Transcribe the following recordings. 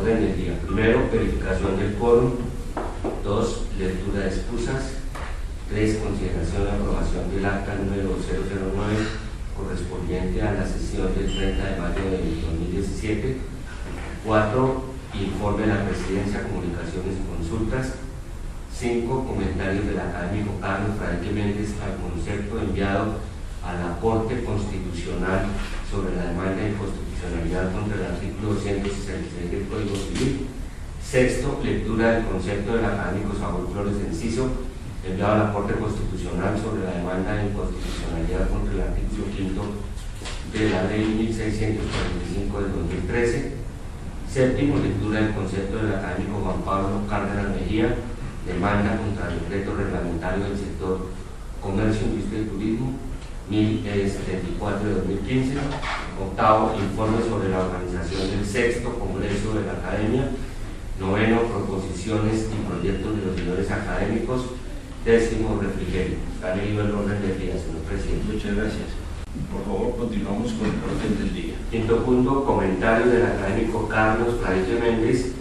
Orden del día. Primero, verificación del quórum. 2, lectura de excusas. 3, consideración y aprobación del acta número 009 correspondiente a la sesión del 30 de mayo de 2017. 4, informe de la Presidencia, comunicaciones y consultas. 5, comentarios del académico Carlos Fradique Méndez al concepto enviado a la Corte Constitucional sobre la demanda de inconstitucionalidad contra el artículo 266 del Código Civil. 6, lectura del concepto del académico Saúl Flores Enciso enviado a la Corte Constitucional sobre la demanda de inconstitucionalidad contra el artículo 5 de la Ley 1645 del 2013. 7, lectura del concepto del académico Juan Pablo Cárdenas Mejía, demanda contra el decreto reglamentario del sector comercio, industria y turismo 1074 de 2015. 8, informe sobre la organización del 6º Congreso de la Academia. 9, proposiciones y proyectos de los señores académicos. 10º, refrigerio. Está leído el orden del día, señor presidente. Muchas gracias. Por favor, continuamos con el orden del día. 5º punto, comentario del académico Carlos Fradique Méndez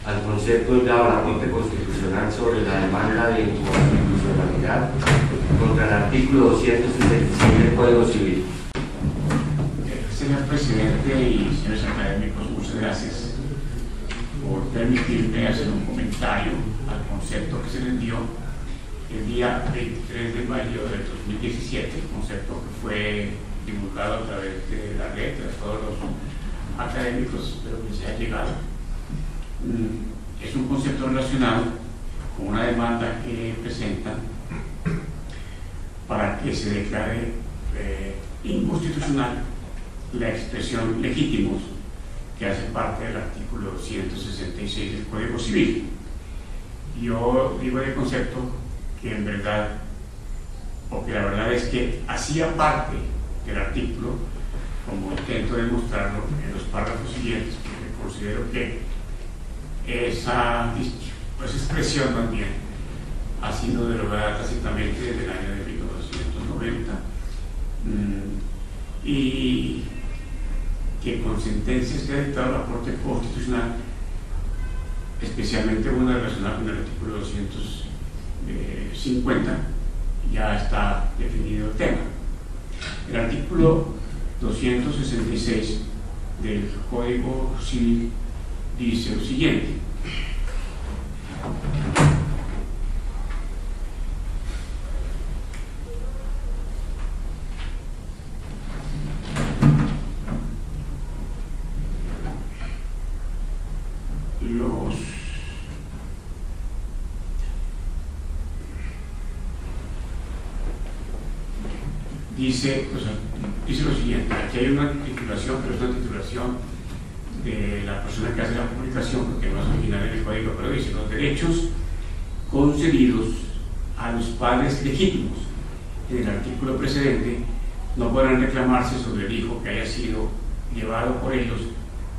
al concepto enviado a la Corte Constitucional sobre la demanda de inconstitucionalidad contra el artículo 266 del Código Civil. Señor presidente y señores académicos, muchas gracias por permitirme hacer un comentario al concepto que se les dio el día 23 de mayo del 2017, el concepto que fue divulgado a través de la red de todos los académicos, pero que se ha llegado. Es un concepto relacionado con una demanda que presentan para que se declare inconstitucional la expresión legítimos, que hace parte del artículo 166 del Código Civil. Yo digo de concepto que en verdad, o que la verdad es que hacía parte del artículo, como intento demostrarlo en los párrafos siguientes, porque considero que esa expresión también ha sido derogada tácitamente desde el año de 1990 y que con sentencias que ha dictado la Corte Constitucional, especialmente una relacionada con el artículo 250, ya está definido el tema. El artículo 266 del Código Civil dice lo siguiente: dice lo siguiente. Aquí hay una titulación, pero es una titulación de la persona que hace la publicación, porque no es original en el código, pero dice: los derechos concedidos a los padres legítimos en el artículo precedente no podrán reclamarse sobre el hijo que haya sido llevado por ellos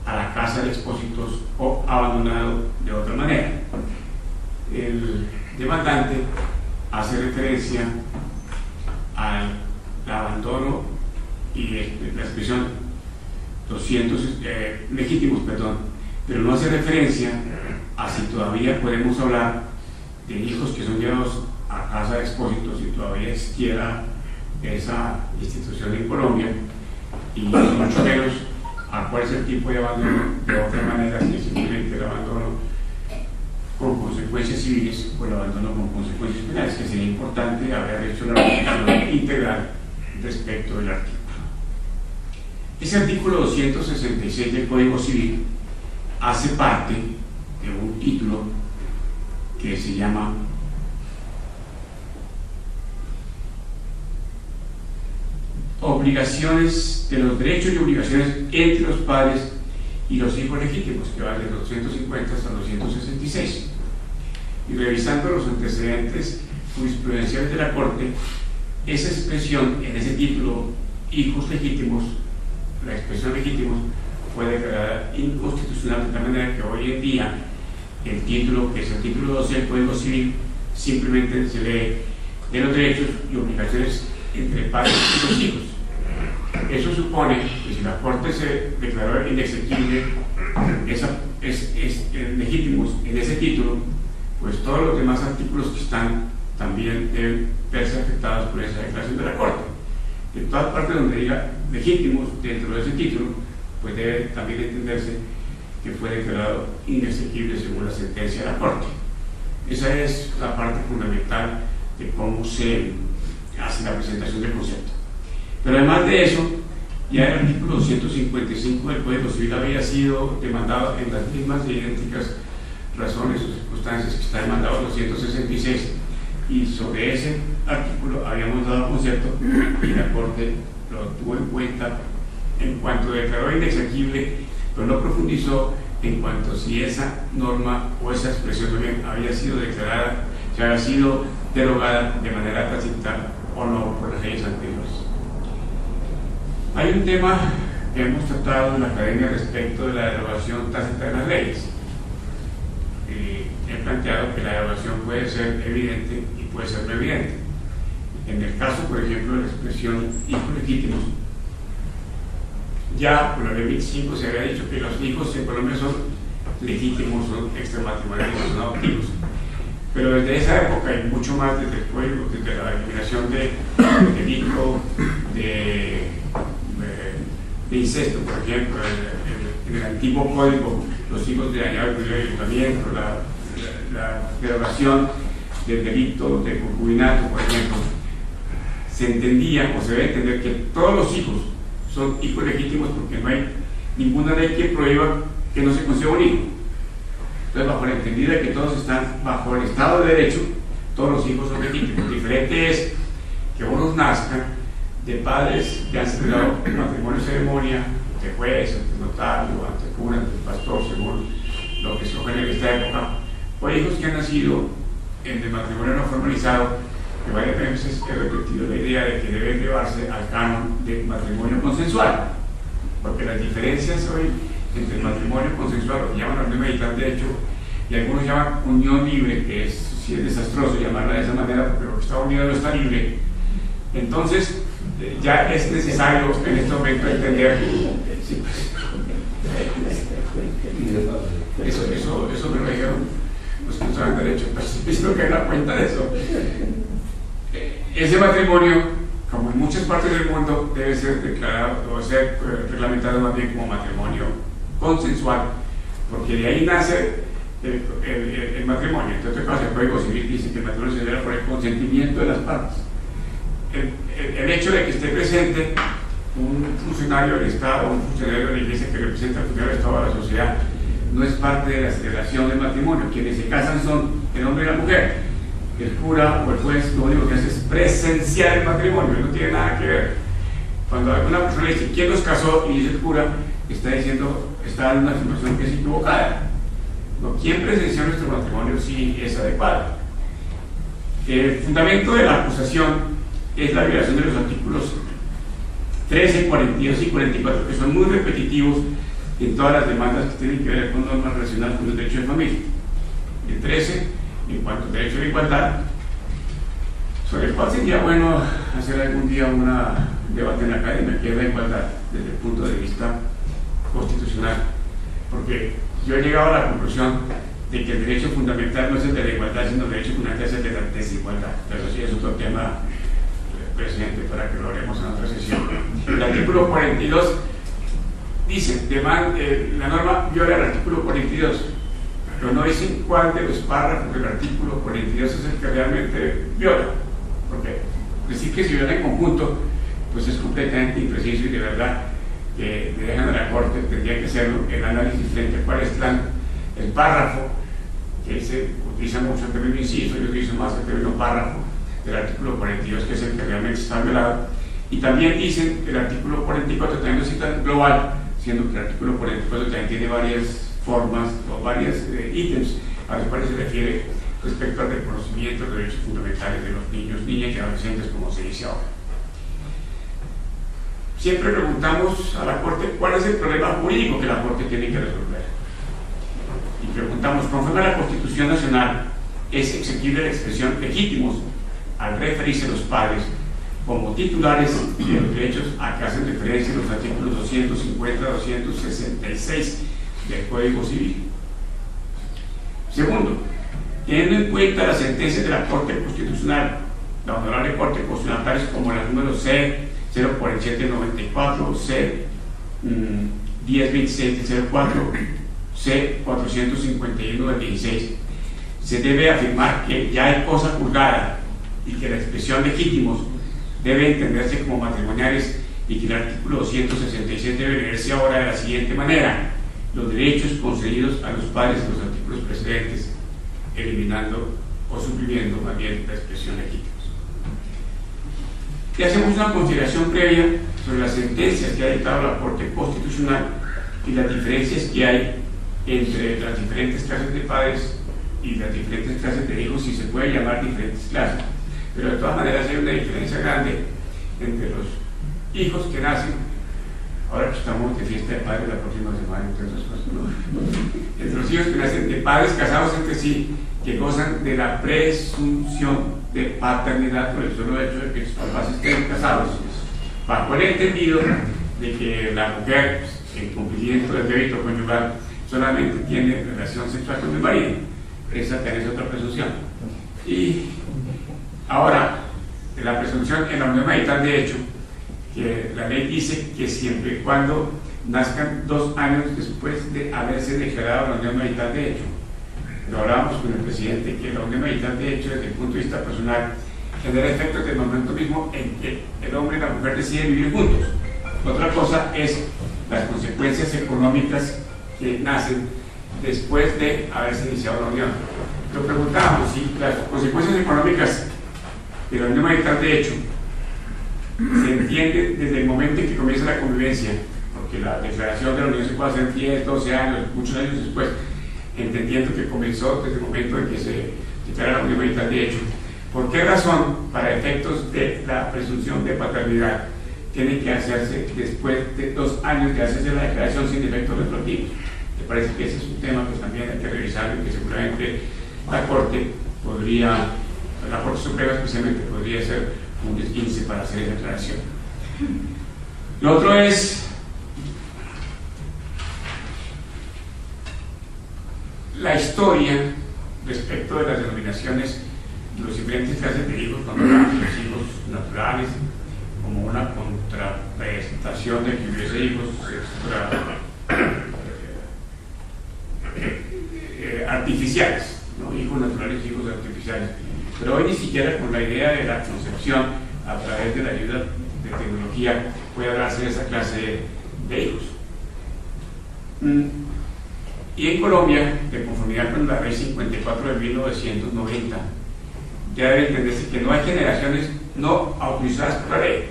a la casa de expósitos o abandonado de otra manera. El demandante hace referencia al abandono y la expresión 200 legítimos, pero no hace referencia a si todavía podemos hablar de hijos que son llevados a casa de expósitos, si todavía existiera esa institución en Colombia, y mucho menos a cuál es el tipo de abandono de otra manera que simplemente el abandono con consecuencias civiles o el abandono con consecuencias penales, que sería importante haber hecho la reflexión integral respecto del artículo. Ese artículo 266 del Código Civil hace parte de un título que se llama Obligaciones de los derechos y obligaciones entre los padres y los hijos legítimos, que va desde los 250 hasta los 266. Y revisando los antecedentes jurisprudenciales de la Corte, esa expresión en ese título, hijos legítimos, la expresión legítimos, fue declarada inconstitucional, de tal manera que hoy en día el título, que es el título 12 del Código Civil, simplemente se lee de los derechos y obligaciones entre padres y los hijos. Eso supone que si la Corte se declaró inexequible todos los demás artículos que están también deben verse afectados por esa declaración de la Corte. En todas partes donde diga legítimos dentro de ese título, pues debe también entenderse que fue declarado inexequible según la sentencia de la Corte. Esa es la parte fundamental de cómo se hace la presentación del concepto. Pero además de eso, ya el artículo 255 del Código Civil había sido demandado en las mismas e idénticas razones o circunstancias que está demandado el 266, y sobre ese artículo habíamos dado concepto y la Corte lo tuvo en cuenta en cuanto declaró inexequible, pero no profundizó en cuanto a si esa norma o esa expresión también había sido declarada, si había sido derogada de manera tácita o no por las leyes anteriores. Hay un tema que hemos tratado en la academia respecto de la derogación tácita de las leyes. He planteado que la derogación puede ser evidente y puede ser no evidente. En el caso, por ejemplo, de la expresión hijos legítimos, ya por la ley 25 se había dicho que los hijos en Colombia son legítimos, son extramatrimoniales, son adoptivos. Pero desde esa época y mucho más desde el código, desde la eliminación de delito de incesto, por ejemplo, en el antiguo código, los hijos de dañado el ayuntamiento, la derogación del delito de concubinato, por ejemplo, se entendía o se debe entender que todos los hijos son hijos legítimos porque no hay ninguna ley que prohíba que no se conceba un hijo. Entonces, bajo la entendida de que todos están bajo el Estado de Derecho, todos los hijos son legítimos. Diferente es que unos nazcan de padres que han celebrado matrimonio ceremonia, ante juez, ante notario, ante cura, ante pastor, según lo que se escoge en esta época, o hijos que han nacido en el matrimonio no formalizado, que varias veces he repetido la idea de que debe llevarse al canon de matrimonio consensual, porque las diferencias hoy entre el matrimonio consensual, lo que llaman los meditantes de hecho, y algunos llaman unión libre, que sí es desastroso llamarla de esa manera, porque lo que está unido no está libre. Entonces, ya es necesario en este momento entender. Sí, eso me lo dijeron los que no saben derecho, pues espero que hagan cuenta de eso. Ese matrimonio, como en muchas partes del mundo, debe ser declarado o ser reglamentado más bien como matrimonio consensual, porque de ahí nace el matrimonio. En otro caso, el Código Civil dice que el matrimonio se celebra por el consentimiento de las partes. El hecho de que esté presente un funcionario del Estado, un funcionario de la Iglesia que representa al funcionario del Estado de la sociedad, no es parte de la celebración del matrimonio. Quienes se casan son el hombre y la mujer. El cura o el juez lo único que hace es presenciar el matrimonio, no tiene nada que ver. Cuando alguna persona dice quién nos casó y dice el cura, está dando una afirmación que es equivocada. No, quien presenció nuestro matrimonio sí es adecuado. El fundamento de la acusación es la violación de los artículos 13, 42 y 44, que son muy repetitivos en todas las demandas que tienen que ver con normas relacionadas con el derecho de familia. El 13, en cuanto al derecho a la igualdad, sobre el cual sería bueno hacer algún día un debate en la academia, que es la igualdad desde el punto de vista constitucional, porque yo he llegado a la conclusión de que el derecho fundamental no es el de la igualdad, sino el derecho fundamental es el de la desigualdad. Pero sí es otro tema, presidente, para que lo haremos en otra sesión. El artículo 42 dice, la norma viola el artículo 42, pero no dicen cuál de los párrafos del artículo 42 es el que realmente viola, porque decir que se viola en conjunto pues es completamente impreciso, y de verdad que le dejan a la Corte, tendría que hacerlo el análisis frente a cuál es el párrafo, que se utiliza mucho el término inciso, yo utilizo más el término párrafo del artículo 42, que es el que realmente está violado. Y también dicen que el artículo 44 también lo citan global, siendo que el artículo 44 también tiene varias formas o varios ítems a los cuales se refiere respecto al reconocimiento de derechos fundamentales de los niños, niñas y adolescentes, como se dice ahora. Siempre preguntamos a la Corte cuál es el problema jurídico que la Corte tiene que resolver. Y preguntamos, conforme a la Constitución Nacional, ¿es exequible la expresión legítimos al referirse a los padres como titulares de los derechos a que hacen referencia los artículos 250 a 266 del Código Civil? Segundo, teniendo en cuenta las sentencias de la Corte Constitucional, la Honorable Corte Constitucional, tales como las números C 04794, C 1026 del 04, C 451 del 16, se debe afirmar que ya hay cosa juzgada y que la expresión legítimos debe entenderse como matrimoniales y que el artículo 267 debe leerse ahora de la siguiente manera: los derechos concedidos a los padres de los artículos precedentes, eliminando o suprimiendo más bien la expresión legítimos. Y hacemos una consideración previa sobre las sentencias que ha dictado la Corte Constitucional y las diferencias que hay entre las diferentes clases de padres y las diferentes clases de hijos, si se puede llamar diferentes clases. Pero de todas maneras hay una diferencia grande entre los hijos que nacen, ahora que estamos de fiesta de padres la próxima semana, entre otras cosas, ¿no? Entre los hijos que nacen de padres casados entre sí, que gozan de la presunción de paternidad por el solo hecho de que sus papás estén casados, bajo el entendido de que la mujer, en cumplimiento del débito conyugal, solamente tiene relación sexual con el marido. Esa también es otra presunción. Y ahora, la presunción en la unión marital de hecho, que la ley dice que siempre y cuando nazcan 2 años después de haberse declarado la unión marital de hecho. Lo hablábamos con el presidente, que la unión marital de hecho, desde el punto de vista personal, genera efectos del momento mismo en que el hombre y la mujer deciden vivir juntos. Otra cosa es las consecuencias económicas que nacen después de haberse iniciado la unión. Lo preguntábamos si las consecuencias económicas de la unión marital de hecho se entiende desde el momento en que comienza la convivencia, porque la declaración de la unión se puede hacer 10, 12 años, muchos años después, entendiendo que comenzó desde el momento en que se declara la unión marital de hecho. ¿Por qué razón, para efectos de la presunción de paternidad, tiene que hacerse después de 2 años de hacerse la declaración sin efectos retroactivos? Me parece que ese es un tema que también hay que revisar y que seguramente la Corte Suprema especialmente podría ser un esguince para hacer esa aclaración. Lo otro es la historia respecto de las denominaciones de los diferentes clases de hijos, cuando hablamos de los hijos naturales como una contraprestación de que hubiese hijos artificiales, ¿no? Hijos naturales y hijos artificiales. Pero hoy ni siquiera con la idea de la concepción a través de la ayuda de tecnología puede hablarse de esa clase de hijos. Y en Colombia, de conformidad con la ley 54 de 1990, ya debe entenderse que no hay generaciones no autorizadas por la ley.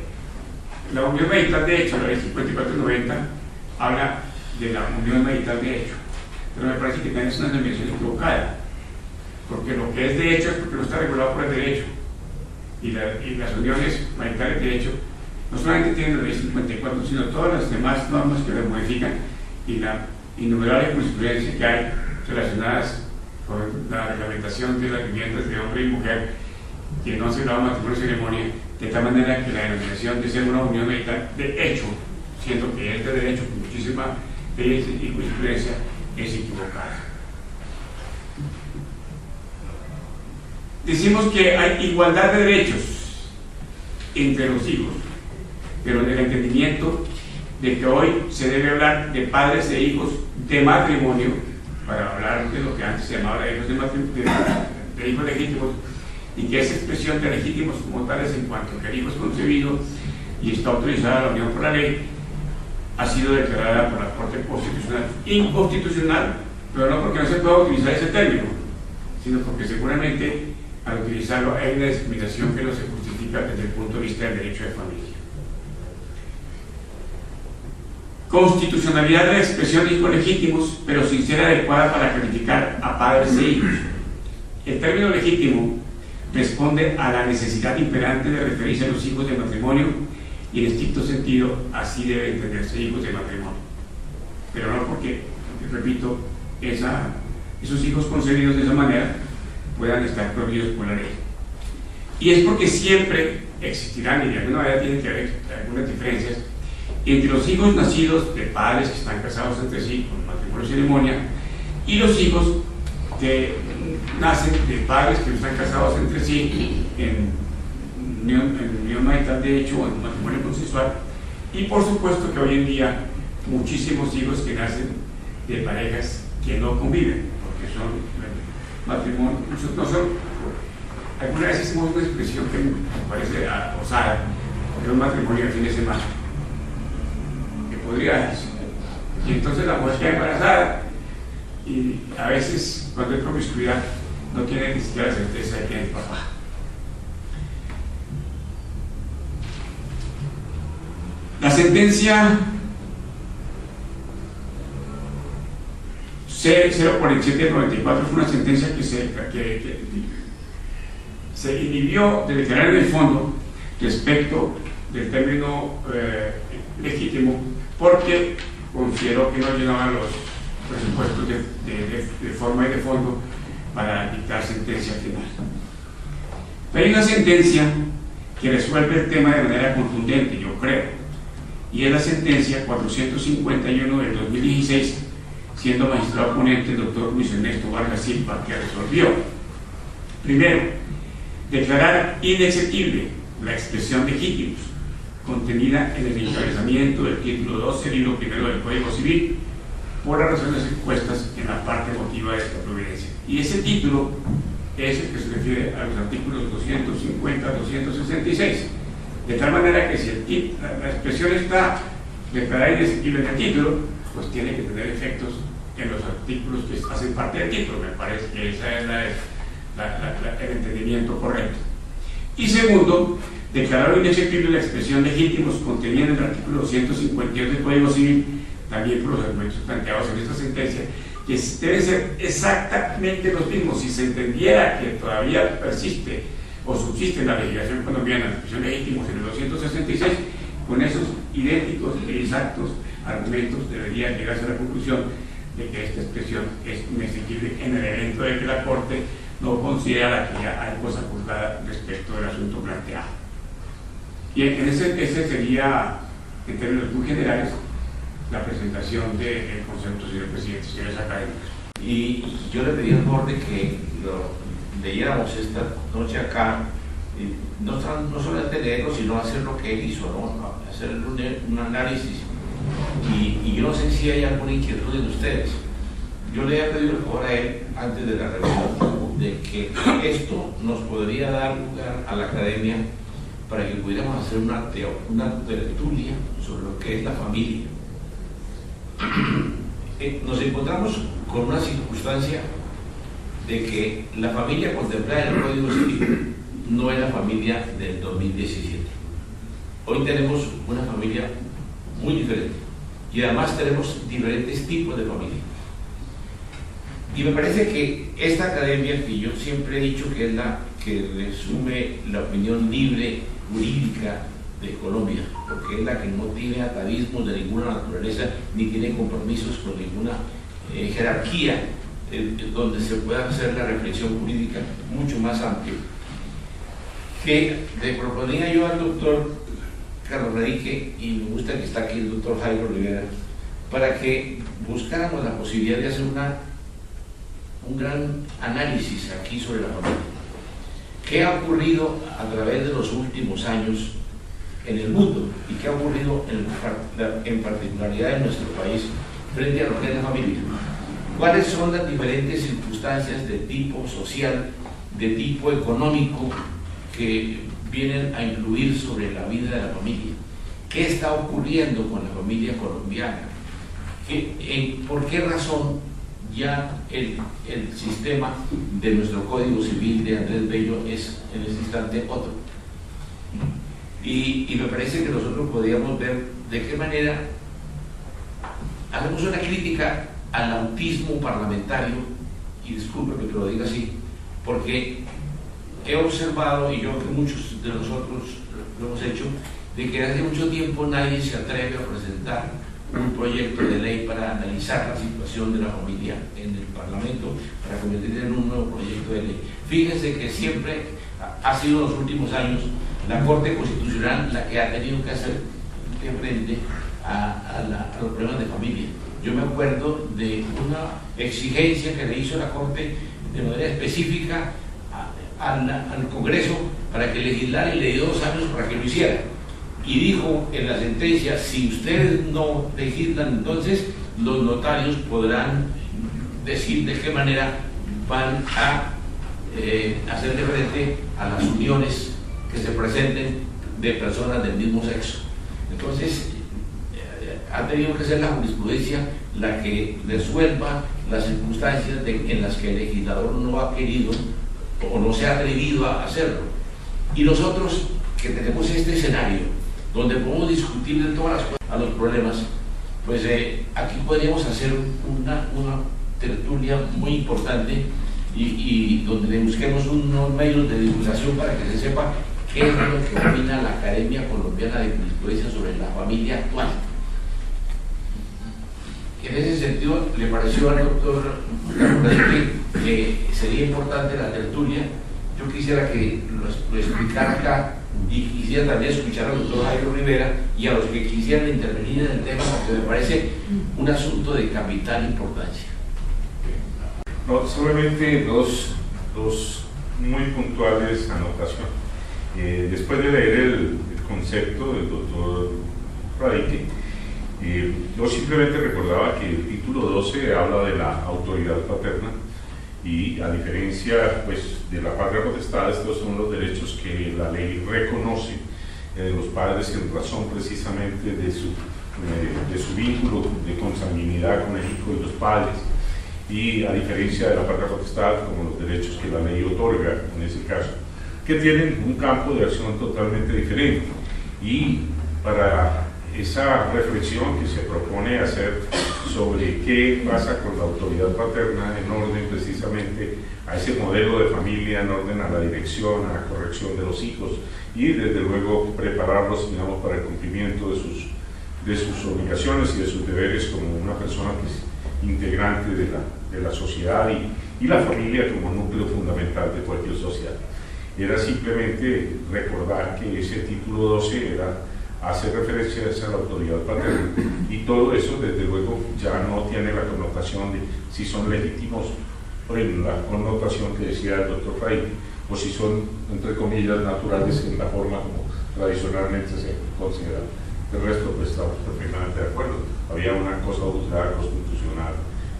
La unión marital de hecho, la ley 54 de 90, habla de la unión marital de hecho, pero me parece que también es una denominación equivocada, porque lo que es de hecho es porque no está regulado por el derecho, y las uniones maritales de hecho no solamente tienen la ley 54, sino todas las demás normas que las modifican y la innumerable jurisprudencia que hay relacionadas con la reglamentación de las viviendas de hombre y mujer que no se graba matrimonio y ceremonia, de tal manera que la denominación de ser una unión marital de hecho, siendo que es de derecho con muchísima ley y jurisprudencia, es equivocada. Decimos que hay igualdad de derechos entre los hijos, pero en el entendimiento de que hoy se debe hablar de padres e hijos de matrimonio, para hablar de lo que antes se llamaba hijos de hijos legítimos, y que esa expresión de legítimos como tales, en cuanto que el hijo es concebido y está autorizada la unión por la ley, ha sido declarada por la Corte Constitucional inconstitucional, pero no porque no se pueda utilizar ese término, sino porque seguramente al utilizarlo hay una discriminación que no se justifica desde el punto de vista del derecho de familia. Constitucionalidad de la expresión hijos legítimos, pero sin ser adecuada para calificar a padres e hijos. El término legítimo responde a la necesidad imperante de referirse a los hijos de matrimonio y en estricto sentido así debe entenderse hijos de matrimonio, pero no porque, repito, esos hijos concebidos de esa manera puedan estar prohibidos por la ley. Y es porque siempre existirán, y de alguna manera tienen que haber algunas diferencias entre los hijos nacidos de padres que están casados entre sí con matrimonio y ceremonia y los hijos de nacen de padres que están casados entre sí en unión marital de hecho o en matrimonio consensual, y por supuesto que hoy en día muchísimos hijos que nacen de parejas que no conviven, porque son matrimonios, no son. Alguna vez hicimos una expresión que me parece osada, porque es un matrimonio de fin de semana, que podría decir. Y entonces la mujer queda embarazada y a veces cuando hay promiscuidad no tiene ni siquiera la certeza de quién es papá. La sentencia C-047-94 fue una sentencia que se inhibió de declarar en el fondo respecto del término legítimo, porque consideró que no llenaban los presupuestos de forma y de fondo para dictar sentencia final. Pero hay una sentencia que resuelve el tema de manera contundente, yo creo, y es la sentencia 451 del 2016, siendo magistrado ponente el doctor Luis Ernesto Vargas Silva, que resolvió, primero, declarar inexequible la expresión legítimos contenida en el encabezamiento del título 12, libro primero del Código Civil, por las razones expuestas en la parte emotiva de esta providencia. Y ese título es el que se refiere a los artículos 250 a 266, de tal manera que si la expresión está declarada inexequible en el título, pues tiene que tener efectos en los artículos que hacen parte del título. Me parece que ese es el entendimiento correcto. Y segundo, declarar inexequible la expresión legítimos contenida en el artículo 252 del Código Civil, también por los argumentos planteados en esta sentencia, que deben ser exactamente los mismos. Si se entendiera que todavía persiste o subsiste en la legislación colombiana la expresión legítimos en el 266, con esos idénticos y exactos argumentos debería llegarse a la conclusión de que esta expresión es inexequible en el evento de que la Corte no considera que ya hay cosa juzgada respecto del asunto planteado. Y ese sería, en términos muy generales, la presentación del concepto, señor presidente, señores académicos. Y yo le pedí el favor de que lo leyéramos esta noche acá, no solamente leerlo, sino hacer lo que él hizo, ¿no? Hacer un análisis. Y yo no sé si hay alguna inquietud en ustedes. Yo le he pedido el favor a él, antes de la reunión, de que esto nos podría dar lugar a la academia para que pudiéramos hacer una tertulia sobre lo que es la familia. Nos encontramos con una circunstancia de que la familia contemplada en el Código Civil no es la familia del 2017. Hoy tenemos una familia muy diferente y además tenemos diferentes tipos de familia. Y me parece que esta academia, que yo siempre he dicho que es la que resume la opinión libre jurídica de Colombia, porque es la que no tiene atavismos de ninguna naturaleza ni tiene compromisos con ninguna jerarquía, donde se pueda hacer la reflexión jurídica mucho más amplia, que le proponía yo al doctor Carlos Radique, y me gusta que está aquí el doctor Jairo Rivera, para que buscáramos la posibilidad de hacer un gran análisis aquí sobre la familia. ¿Qué ha ocurrido a través de los últimos años en el mundo y qué ha ocurrido en particularidad en nuestro país frente a lo que es la familia? ¿Cuáles son las diferentes circunstancias de tipo social, de tipo económico, que vienen a influir sobre la vida de la familia? ¿Qué está ocurriendo con la familia colombiana? ¿Por qué razón ya el sistema de nuestro Código Civil de Andrés Bello es en este instante otro? Y me parece que nosotros podríamos ver de qué manera hacemos una crítica al autismo parlamentario, y discúlpeme que lo diga así, porque he observado, y yo creo que muchos de nosotros lo hemos hecho, de que hace mucho tiempo nadie se atreve a presentar un proyecto de ley para analizar la situación de la familia en el Parlamento, para convertirla en un nuevo proyecto de ley. Fíjense que siempre ha sido en los últimos años la Corte Constitucional la que ha tenido que hacer frente a los problemas de familia. Yo me acuerdo de una exigencia que le hizo la Corte de manera específica al Congreso para que legislara, y le dio 2 años para que lo hiciera. Y dijo en la sentencia: si ustedes no legislan, entonces los notarios podrán decir de qué manera van a hacerle frente a las uniones que se presenten de personas del mismo sexo. Entonces, ha tenido que ser la jurisprudencia la que resuelva las circunstancias en las que el legislador no ha querido o no se ha atrevido a hacerlo. Y nosotros, que tenemos este escenario donde podemos discutir de todas las cosas a los problemas, pues aquí podríamos hacer una tertulia muy importante y donde le busquemos unos medios de divulgación para que se sepa qué es lo que opina la Academia Colombiana de Jurisprudencia sobre la familia actual. En ese sentido, le pareció al doctor que sería importante la tertulia. Yo quisiera que lo explicara acá, y quisiera también escuchar al doctor Jairo Rivera y a los que quisieran intervenir en el tema, porque me parece un asunto de capital importancia. No, solamente dos muy puntuales anotaciones. Después de leer el concepto del doctor Radique, yo simplemente recordaba que el título 12 habla de la autoridad paterna, y a diferencia pues, de la patria potestad, estos son los derechos que la ley reconoce de los padres en razón precisamente de su vínculo de consanguinidad con el hijo y los padres, y a diferencia de la patria potestad, como los derechos que la ley otorga en ese caso, que tienen un campo de acción totalmente diferente. Y para esa reflexión que se propone hacer sobre qué pasa con la autoridad paterna en orden precisamente a ese modelo de familia, en orden a la dirección, a la corrección de los hijos, y desde luego prepararlos, digamos, para el cumplimiento de sus obligaciones y de sus deberes como una persona que es integrante de la sociedad, y la familia como núcleo fundamental de cualquier sociedad. Era simplemente recordar que ese título 12 hace referencia a la autoridad paterna, y todo eso desde luego ya no tiene la connotación de si son legítimos o en la connotación que decía el doctor Frey, o si son, entre comillas, naturales en la forma como tradicionalmente se considera. El resto pues estamos perfectamente de acuerdo. Había una cosa juzgada constitucional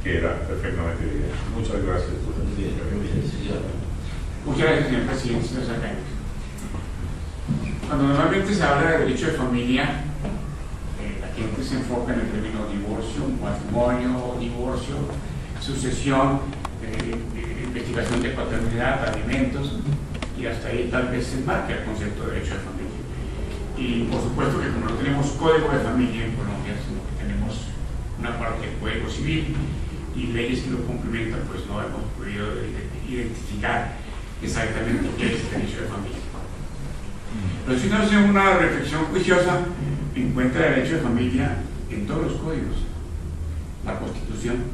que era perfectamente bien. Muchas gracias por la Muchas gracias, señor presidente, señores académicos. Cuando normalmente se habla de derecho de familia, la gente se enfoca en el término divorcio, matrimonio, divorcio, sucesión, investigación de paternidad, alimentos, y hasta ahí tal vez se enmarca el concepto de derecho de familia. Y por supuesto que como no tenemos código de familia en Colombia, sino que tenemos una parte del Código Civil y leyes que lo complementan, pues no hemos podido identificar exactamente qué es el derecho de familia. Pero si uno hace una reflexión juiciosa, encuentra derecho de familia en todos los códigos. La Constitución,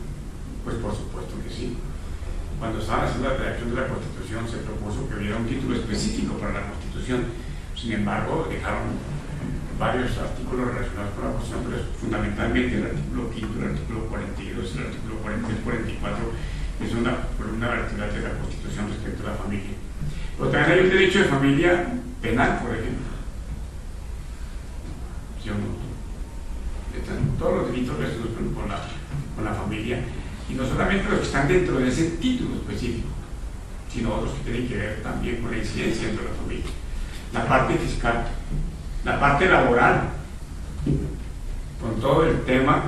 pues por supuesto que sí. Cuando estaban haciendo la redacción de la Constitución se propuso que hubiera un título específico para la Constitución. Sin embargo, dejaron varios artículos relacionados con la Constitución, pero fundamentalmente el artículo 5, el artículo 42, el artículo 43, 44, es una columna vertebral de la Constitución respecto a la familia. Pero también hay un derecho de familia penal, por ejemplo. ¿Sí o no? Todos los delitos relacionados con la familia, y no solamente los que están dentro de ese título específico, sino los que tienen que ver también con la incidencia dentro de la familia. La parte fiscal, la parte laboral, con todo el tema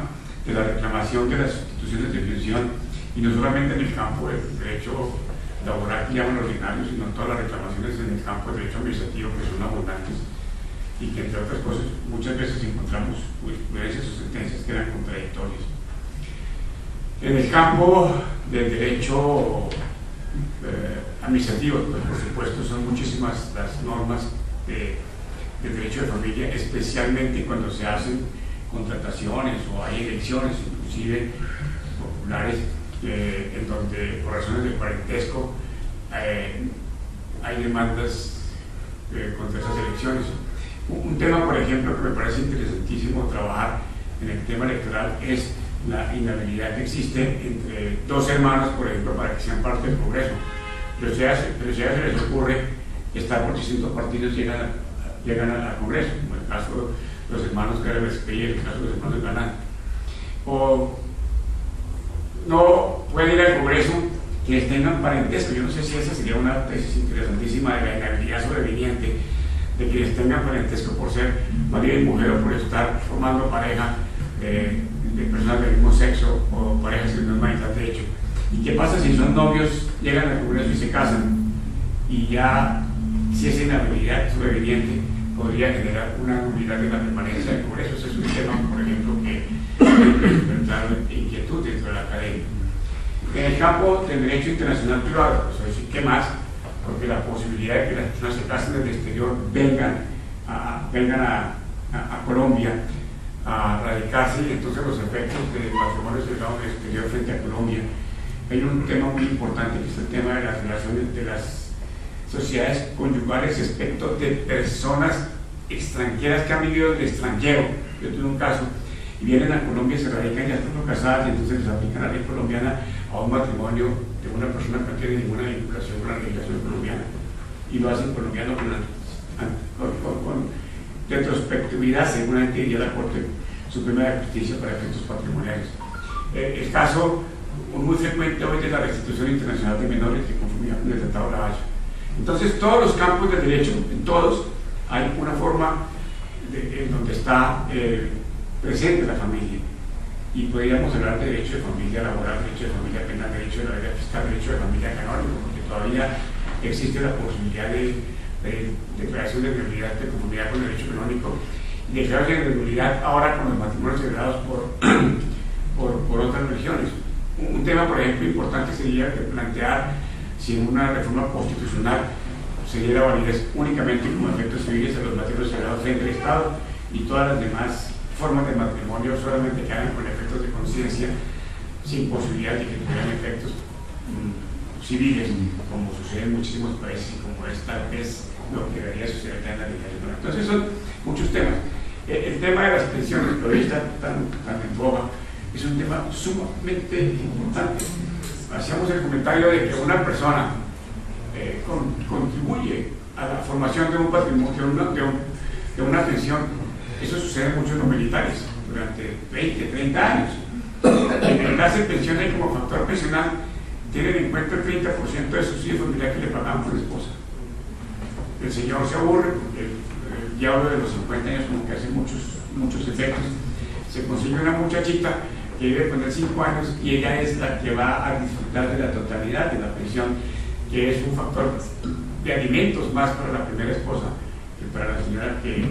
de la reclamación de las sustituciones de pensión, y no solamente en el campo del derecho laboral que llaman ordinario, sino en todas las reclamaciones en el campo del derecho administrativo, que son abundantes, y que entre otras cosas muchas veces encontramos jurisprudencias o sentencias que eran contradictorias. En el campo del derecho administrativo, pues por supuesto son muchísimas las normas del derecho de familia, especialmente cuando se hacen contrataciones o hay elecciones, inclusive populares, en donde por razones de parentesco hay demandas contra esas elecciones. Un tema, por ejemplo, que me parece interesantísimo trabajar en el tema electoral es la inhabilidad que existe entre dos hermanos, por ejemplo, para que sean parte del Congreso. Pero si ya se les ocurre estar por distintos partidos, llegan al Congreso, como el caso de los hermanos Gálvez y el caso de los hermanos Galán. O no pueden ir al Congreso quienes tengan parentesco. Yo no sé si esa sería una tesis interesantísima de la inhabilidad sobreviviente, de quienes tengan parentesco por ser marido y mujer o por estar formando pareja de personas del mismo sexo o parejas de misma edad de hecho. ¿Y qué pasa si son novios, llegan al Congreso y se casan? Y ya, si esa inhabilidad sobreviviente podría generar una nulidad de la permanencia del Congreso. Ese es un tema, por ejemplo, que despertar inquietud dentro de la academia. En el campo del derecho internacional privado, pues, es decir, ¿qué más? Porque la posibilidad de que las personas se casen del exterior vengan a Colombia a radicarse, y entonces los efectos del matrimonio celebrado en el exterior frente a Colombia. Hay un tema muy importante que es el tema de las relaciones de las sociedades conyugales respecto de personas extranjeras que han vivido en el extranjero. Yo tuve un caso y vienen a Colombia, se radican, ya están casadas y entonces les aplican la ley colombiana a un matrimonio de una persona que no tiene ninguna vinculación con la legislación colombiana, y lo hacen colombiano con retrospectividad, seguramente diría la Corte Suprema de Justicia para efectos patrimoniales. El caso muy frecuente hoy de la restitución internacional de menores que confundía con el Tratado de La Haya. Entonces, todos los campos del derecho, en todos, hay una forma en donde está presente la familia. Y podríamos hablar de derecho de familia laboral, derecho de familia penal, derecho de la vida fiscal, derecho de familia canónico, porque todavía existe la posibilidad de declaración de nulidad de conformidad con el derecho canónico y declaración de nulidad ahora con los matrimonios celebrados por otras religiones. Un tema, por ejemplo, importante sería plantear si en una reforma constitucional se diera validez únicamente como efectos civiles a los matrimonios celebrados frente al Estado y todas las demás formas de matrimonio solamente quedan con efectos de conciencia sin posibilidad de que tuvieran efectos civiles, como sucede en muchísimos países y como es tal vez lo que debería suceder en la legislación. Entonces son muchos temas. El tema de las pensiones, que hoy está tan en boga, es un tema sumamente importante. Hacíamos el comentario de que una persona contribuye a la formación de un patrimonio, de una pensión. Eso sucede mucho en los militares durante 20, 30 años. En el caso de pensiones como factor pensional tienen en cuenta el 30% de subsidio familiar que le pagaban por la esposa. El señor se aburre porque ya hablo de los 50 años como que hace muchos efectos. Se consigue una muchachita que vive con él 5 años y ella es la que va a disfrutar de la totalidad de la pensión, que es un factor de alimentos más para la primera esposa que para la señora que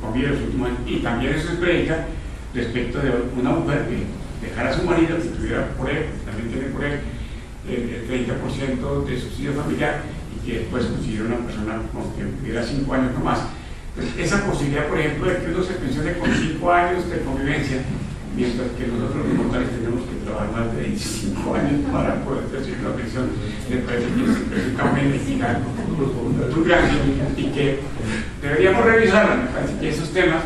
convive los últimos años. Y también eso es predica respecto de una mujer que dejara a su marido, que tuviera por él, que también tiene por él el 30% de subsidio familiar, y que después consiguiera una persona con que viviera 5 años no más. Entonces, esa posibilidad, por ejemplo, de que uno se pensione con 5 años de convivencia, mientras que nosotros los mortales tenemos que trabajar más de 25 años para poder recibir una pensión, me parece que es un cambio inequidad muy grande y que deberíamos revisarla. Me parece que esos temas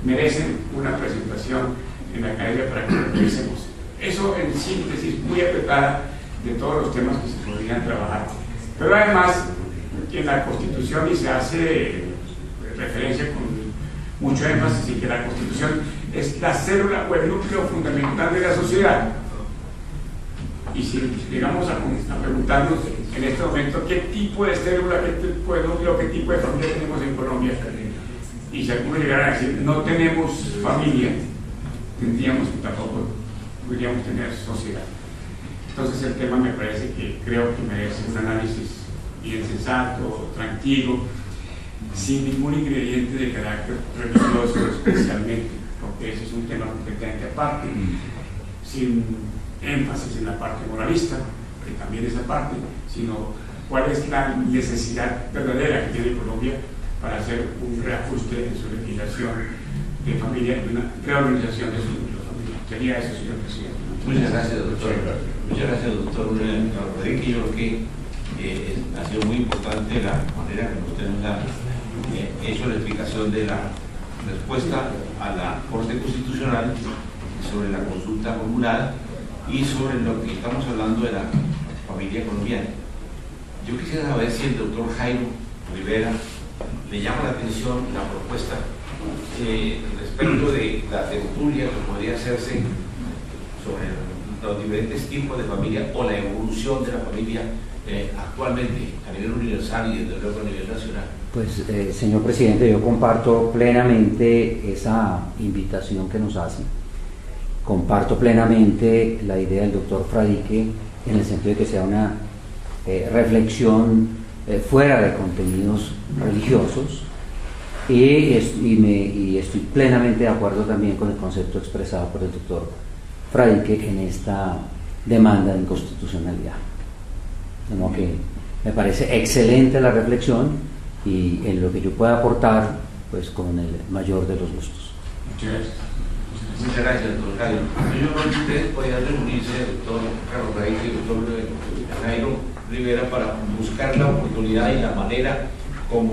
merecen una presentación en la academia para que lo revisemos. Eso en síntesis muy apretada de todos los temas que se podrían trabajar. Pero además, en la Constitución, y se hace referencia con mucho énfasis, en que la Constitución es la célula o el núcleo fundamental de la sociedad. Y si llegamos a preguntarnos en este momento qué tipo de célula, qué tipo de núcleo, qué tipo de familia tenemos en Colombia, y si alguno llegara a decir no tenemos familia, tendríamos que tampoco podríamos tener sociedad. Entonces el tema me parece que creo que merece un análisis bien sensato, tranquilo, sin ningún ingrediente de carácter religioso especialmente, porque ese es un tema completamente aparte, sin énfasis en la parte moralista, que también es aparte, sino cuál es la necesidad verdadera que tiene Colombia para hacer un reajuste en su legislación de familia y una reorganización de su familia. Sería eso, señor presidente. Muchas gracias, doctor. Muchas gracias, doctor Rodríguez. Yo creo que ha sido muy importante la manera que usted nos ha hecho la explicación de la respuesta a la Corte Constitucional sobre la consulta formulada y sobre lo que estamos hablando de la familia colombiana. Yo quisiera saber si el doctor Jairo Rivera le llama la atención la propuesta respecto de la tertulia que podría hacerse sobre los diferentes tipos de familia o la evolución de la familia actualmente a nivel universal y desde luego a nivel nacional. Pues, señor presidente, yo comparto plenamente esa invitación que nos hace. Comparto plenamente la idea del doctor Fradique en el sentido de que sea una reflexión fuera de contenidos religiosos y estoy plenamente de acuerdo también con el concepto expresado por el doctor Fradique en esta demanda de inconstitucionalidad. ¿No? Que me parece excelente la reflexión y en lo que yo pueda aportar, pues con el mayor de los gustos. Muchas gracias. Muchas gracias, doctor Jairo. Yo creo que ustedes podrían reunirse, doctor Carlos Raíz y el doctor Jairo Rivera, para buscar la oportunidad y la manera como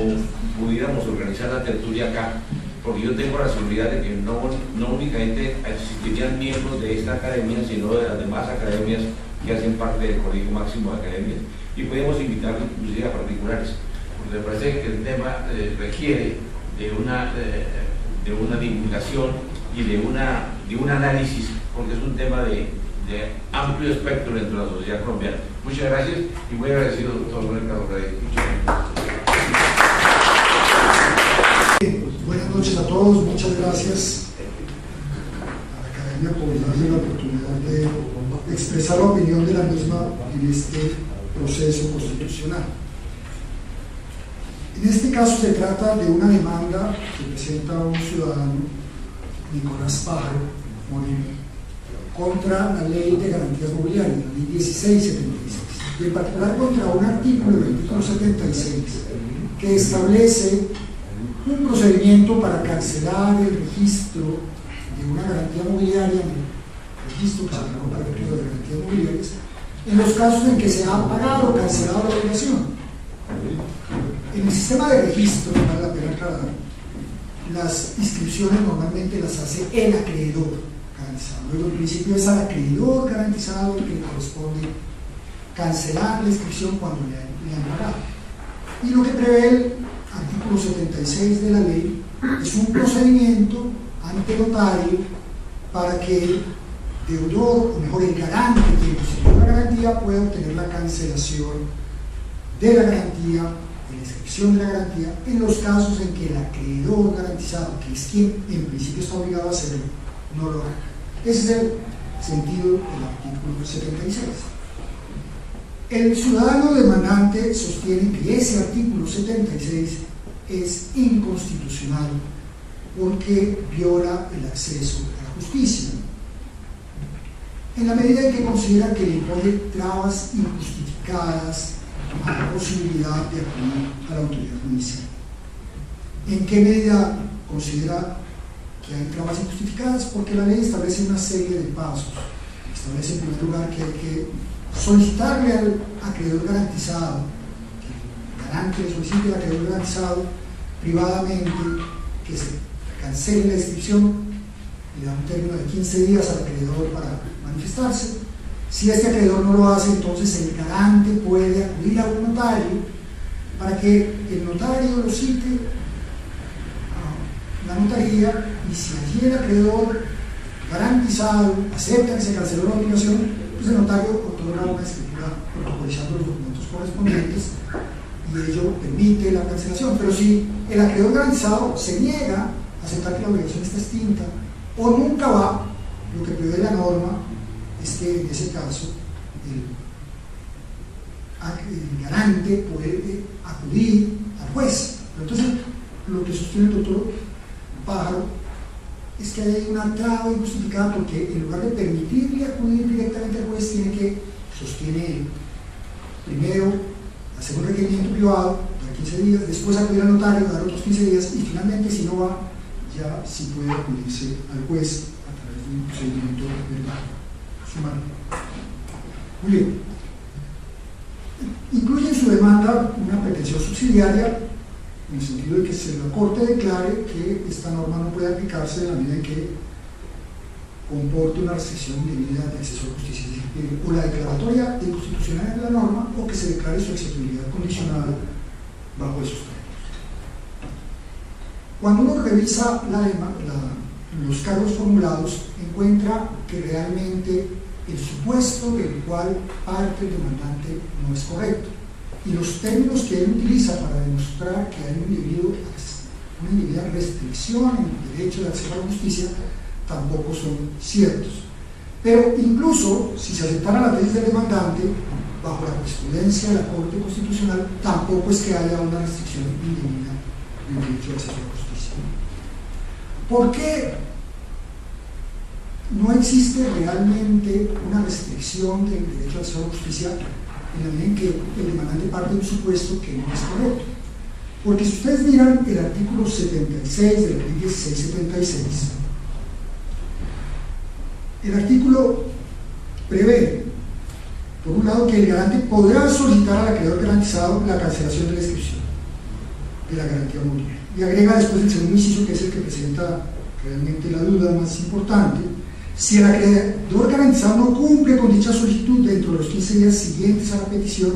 pudiéramos organizar la tertulia acá, porque yo tengo la seguridad de que no únicamente existirían miembros de esta academia, sino de las demás academias que hacen parte del Colegio Máximo de Academias, y podemos invitar inclusive a particulares, porque me parece que el tema requiere de una divulgación y de un análisis, porque es un tema de amplio espectro dentro de la sociedad colombiana. Muchas gracias y muy agradecido, doctor Carlos Reyes. Buenas noches a todos, muchas gracias a la Academia por darme la oportunidad de expresar la opinión de la misma en este proceso constitucional. En este caso se trata de una demanda que presenta un ciudadano, Nicolás Pájaro Moreno, contra la Ley de Garantías Mobiliarias, la Ley 1676, y en particular contra un artículo del artículo 76 que establece un procedimiento para cancelar el registro de una garantía mobiliaria, el registro que se llama para el registro de garantías mobiliarias, en los casos en que se ha pagado o cancelado la obligación. En el sistema de registro, vale la pena aclarar, las inscripciones normalmente las hace el acreedor garantizado. Luego, en principio, es al acreedor garantizado el que corresponde cancelar la inscripción cuando le han pagado. Y lo que prevé el artículo 76 de la ley es un procedimiento ante notario para que el deudor, o mejor, el garante que constituye la garantía, pueda obtener la cancelación de la garantía, de la inscripción de la garantía, en los casos en que el acreedor garantizado, que es quien en principio está obligado a hacerlo, no lo haga. Ese es el sentido del artículo 76. El ciudadano demandante sostiene que ese artículo 76 es inconstitucional porque viola el acceso a la justicia, en la medida en que considera que le impone trabas injustificadas a la posibilidad de acudir a la autoridad judicial. ¿En qué medida considera que hay trabas injustificadas? Porque la ley establece una serie de pasos. Establece en primer lugar que hay que solicitarle al acreedor garantizado, que el garante le solicite al acreedor garantizado privadamente que se cancele la inscripción, le da un término de 15 días al acreedor para manifestarse. Si este acreedor no lo hace, entonces el garante puede acudir a un notario para que el notario lo cite a la notaría, y si allí el acreedor garantizado acepta que se canceló la obligación, pues el notario otorga una escritura protocolizando los documentos correspondientes y ello permite la cancelación. Pero si el acreedor garantizado se niega a aceptar que la obligación está extinta o nunca va, lo que prevé la norma es que en ese caso el garante puede acudir al juez. Pero entonces, lo que sostiene el doctor Pájaro es que hay una traba injustificada, porque en lugar de permitirle acudir directamente al juez, sostiene él, primero hacer un requerimiento privado, dar 15 días, después acudir al notario, dar otros 15 días, y finalmente, si no va, ya sí puede acudirse al juez a través de un procedimiento verbal sumario. Muy bien. Incluye en su demanda una pretensión subsidiaria, en el sentido de que la Corte declare que esta norma no puede aplicarse en la medida en que comporte una restricción indebida de acceso a la justicia, es decir, o la declaratoria de inconstitucionalidad de la norma o que se declare su execuibilidad condicionada bajo esos términos. Cuando uno revisa los cargos formulados, encuentra que realmente el supuesto del cual parte el demandante no es correcto, y los términos que él utiliza para demostrar que hay una indebida restricción en el derecho de acceso a la justicia tampoco son ciertos. Pero incluso si se aceptara la tesis del demandante, bajo la jurisprudencia de la Corte Constitucional, tampoco es que haya una restricción indebida del derecho de acceso a la justicia. ¿Por qué no existe realmente una restricción del derecho de acceso a la justicia en la medida en que el demandante parte de un supuesto que no es correcto? Porque si ustedes miran el artículo 76 de la ley 1676, el artículo prevé, por un lado, que el garante podrá solicitar al acreedor garantizado la cancelación de la inscripción de la garantía mobiliaria. Y agrega después el segundo inciso, que es el que presenta realmente la duda más importante: si el acreedor garantizado no cumple con dicha solicitud dentro de los 15 días siguientes a la petición,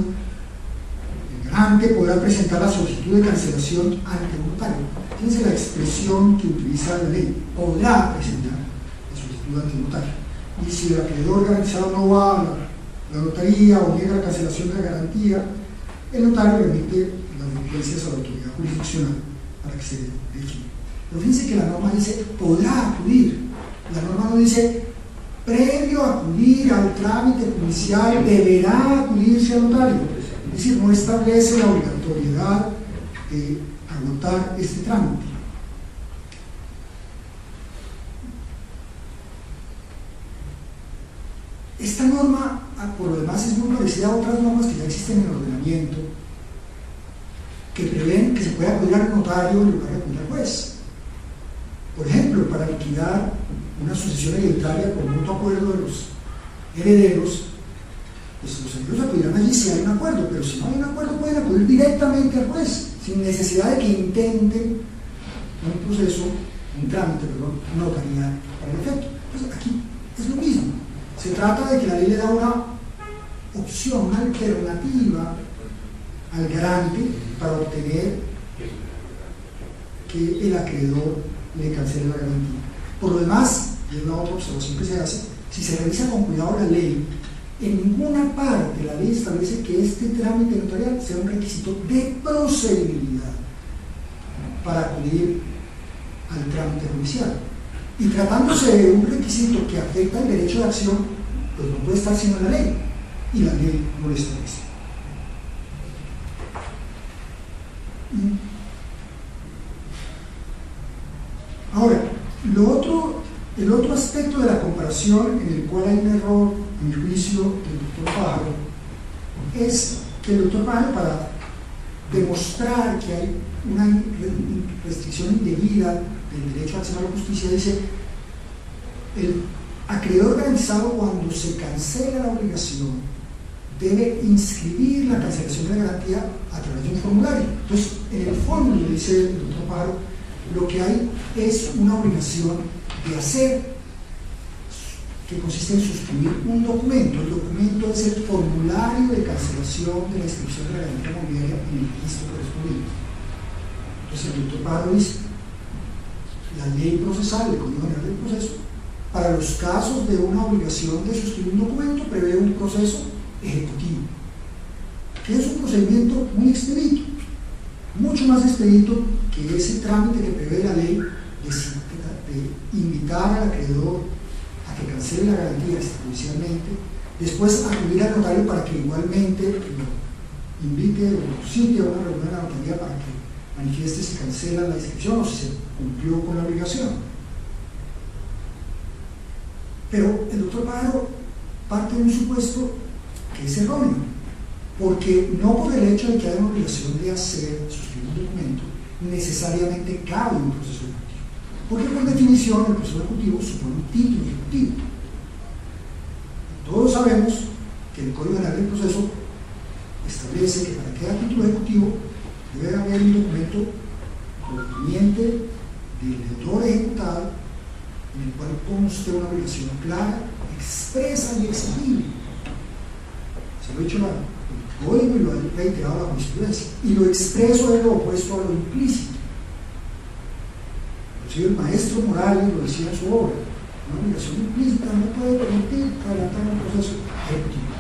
el garante podrá presentar la solicitud de cancelación ante un notario. Fíjense la expresión que utiliza la ley: podrá presentar la solicitud ante un notario. Y si el acreedor garantizado no va a la notaría o niega la cancelación de la garantía, el notario remite las diligencias a la autoridad jurisdiccional para que se defina. Pero fíjense que la norma dice podrá acudir. La norma no dice previo a acudir al trámite judicial deberá acudirse al notario. Es decir, no establece la obligatoriedad de agotar este trámite. Esta norma, por lo demás, es muy parecida a otras normas que ya existen en el ordenamiento, que prevén que se puede acudir al notario en lugar de acudir al juez. Por ejemplo, para liquidar una sucesión hereditaria por mutuo acuerdo de los herederos, pues los herederos acudirán allí si hay un acuerdo, pero si no hay un acuerdo pueden acudir directamente al juez, sin necesidad de que intenten un proceso, un trámite, notarial para el efecto. Pues aquí es lo mismo. Se trata de que la ley le da una opción, una alternativa al garante para obtener que el acreedor le cancele la garantía. Por lo demás, y es la otra observación que se hace, si se revisa con cuidado la ley, en ninguna parte la ley establece que este trámite notarial sea un requisito de procedibilidad para acudir al trámite judicial. Y tratándose de un requisito que afecta el derecho de acción, pues no puede estar sino en la ley, y la ley no lo establece. Ahora, el otro aspecto de la comparación en el cual hay un error, en mi juicio, del doctor Pájaro, es que el doctor Pájaro, para demostrar que hay una restricción indebida del derecho a acceso a la justicia, dice: el acreedor garantizado, cuando se cancela la obligación, debe inscribir la cancelación de la garantía a través de un formulario. Entonces, en el fondo, dice el doctor Pájaro, lo que hay es una obligación de hacer, que consiste en suscribir un documento. El documento es el formulario de cancelación de la inscripción de la garantía mobiliaria en el registro correspondiente. Entonces, el doctor Pájaro dice: la ley procesal, el Código General del Proceso, para los casos de una obligación de suscribir un documento, prevé un proceso ejecutivo, que es un procedimiento muy expedito, mucho más expedito que ese trámite que prevé la ley de invitar al acreedor a que cancele la garantía extrajudicialmente, después acudir al notario para que igualmente lo invite o cite a una reunión de la notaría para que manifieste si cancela la inscripción o si se cumplió con la obligación. Pero el doctor Pájaro parte de un supuesto que es erróneo, porque no por el hecho de que haya una obligación de suscribir un documento, necesariamente cabe un proceso ejecutivo, porque por definición el proceso ejecutivo supone un título ejecutivo. Todos sabemos que el Código General del Proceso establece que para que haya título ejecutivo debe haber un documento proveniente del deudor ejecutado en el cual conste una obligación clara, expresa y exigible. Se lo he dicho el código y lo ha reiterado la jurisprudencia. Y lo expreso es lo opuesto a lo implícito. Inclusive el maestro Morales lo decía en su obra: una obligación implícita no puede permitir adelantar un proceso ejecutivo.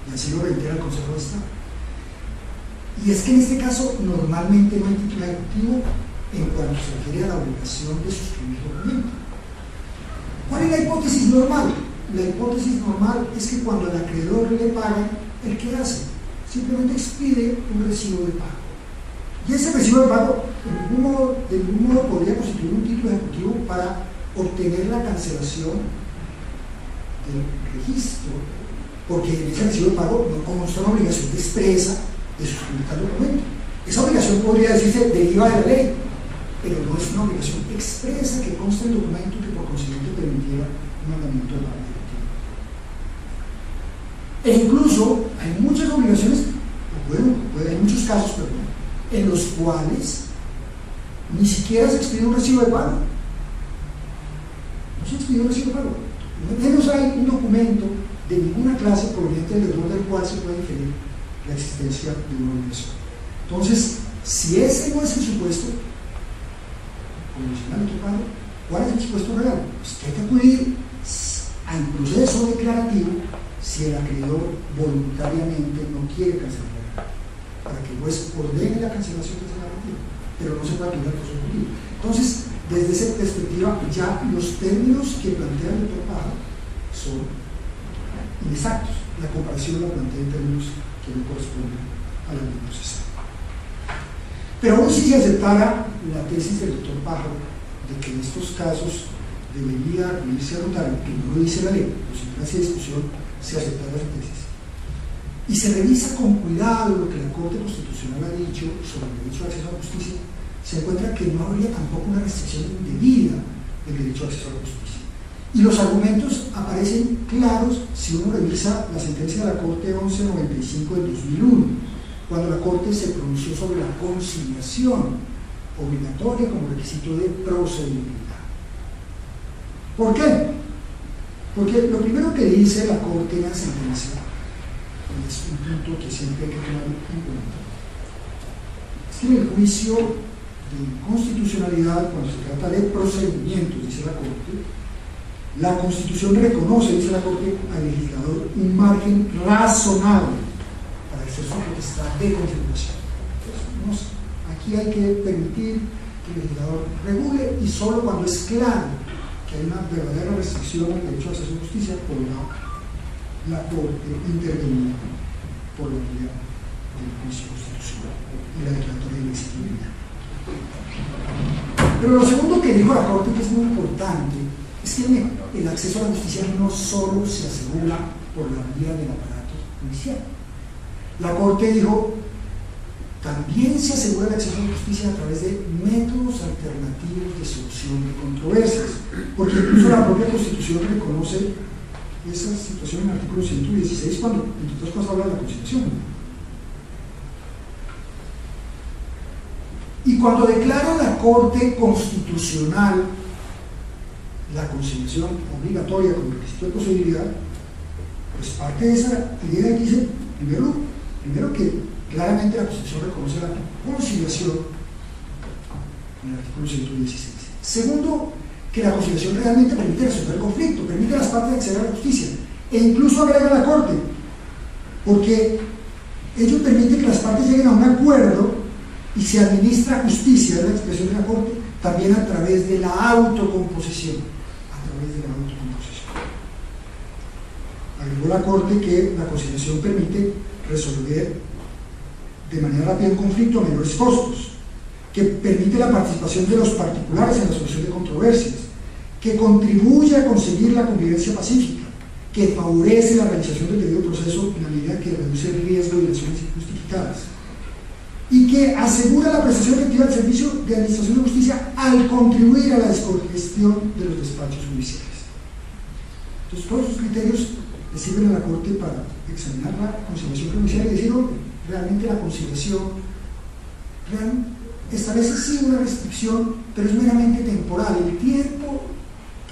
Y así lo reitera el Consejo de Estado. Y es que en este caso normalmente no hay título ejecutivo en cuanto se refiere a la obligación de suscribir documento. ¿Cuál es la hipótesis normal? La hipótesis normal es que cuando al acreedor le pagan, ¿el qué hace? Simplemente expide un recibo de pago. Y ese recibo de pago de ningún modo podría constituir un título ejecutivo para obtener la cancelación del registro, porque en ese recibo de pago no consta una obligación expresa de suscribir tal documento. Esa obligación podría decirse deriva de la ley, pero no es una obligación expresa que consta en el documento y que por consiguiente permitiera un mandamiento de la ley. E incluso hay muchas obligaciones, hay muchos casos, perdón, en los cuales ni siquiera se expide un recibo de pago. No se expide un recibo de pago. No hay un documento de ninguna clase proveniente del deudor del cual se puede inferir la existencia de una obligación. Entonces, si ese no es el supuesto convencional de pago, ¿cuál es el supuesto real? Pues que hay que acudir al proceso declarativo si el acreedor voluntariamente no quiere cancelar, para que el juez ordene la cancelación de esa garantía, pero no se puede acudir al proceso ejecutivo. Entonces, desde esa perspectiva, ya los términos que plantea el doctor Paja son inexactos. La comparación la plantea en términos que no corresponden a la ley procesal. Pero aún si se aceptara la tesis del doctor Paja de que en estos casos debería acudirse a notario, que no lo dice la ley, pero si no hace discusión, se aceptara esa tesis, y se revisa con cuidado lo que la Corte Constitucional ha dicho sobre el derecho de acceso a la justicia, se encuentra que no habría tampoco una restricción indebida del derecho de acceso a la justicia. Y los argumentos aparecen claros si uno revisa la sentencia de la Corte 1195 del 2001, cuando la Corte se pronunció sobre la conciliación obligatoria como requisito de procedibilidad. ¿Por qué? Porque lo primero que dice la Corte en la sentencia, y es un punto que siempre hay que tomar en cuenta, es que en el juicio de inconstitucionalidad, cuando se trata de procedimientos, dice la Corte, la Constitución reconoce, dice la Corte, al legislador un margen razonable para ejercer su potestad de configuración. Entonces, aquí hay que permitir que el legislador regule, y solo cuando es claro que hay una verdadera restricción al derecho a acceso a justicia, podrá la Corte intervenir por la vía del juicio constitucional y la declaratoria de ilegitimidad. Pero lo segundo que dijo la Corte, que es muy importante, es que el acceso a la justicia no solo se asegura por la vía del aparato judicial. La Corte dijo: también se asegura el acceso a la justicia a través de métodos alternativos de solución de controversias, porque incluso la propia Constitución reconoce esa situación en el artículo 116, cuando entre otras cosas habla de la conciliación. Y cuando declara la Corte Constitucional la conciliación obligatoria como requisito de posibilidad, pues parte de esa idea que dice, primero que claramente la Constitución reconoce la conciliación en el artículo 116. Segundo, que la conciliación realmente permite resolver el conflicto, permite a las partes acceder a la justicia, e incluso agrega la Corte, porque ello permite que las partes lleguen a un acuerdo y se administra justicia, es la expresión de la Corte, también a través de la autocomposición. Agregó la Corte que la conciliación permite resolver de manera rápida un conflicto a menores costos, que permite la participación de los particulares en la solución de controversias, que contribuye a conseguir la convivencia pacífica, que favorece la realización del debido proceso en la medida que reduce el riesgo de lesiones injustificadas, y que asegura la prestación efectiva del servicio de administración de justicia al contribuir a la descongestión de los despachos judiciales. Entonces, todos esos criterios le sirven a la Corte para examinar la conciliación judicial y decir: realmente la conciliación establece sí una restricción, pero es meramente temporal. El tiempo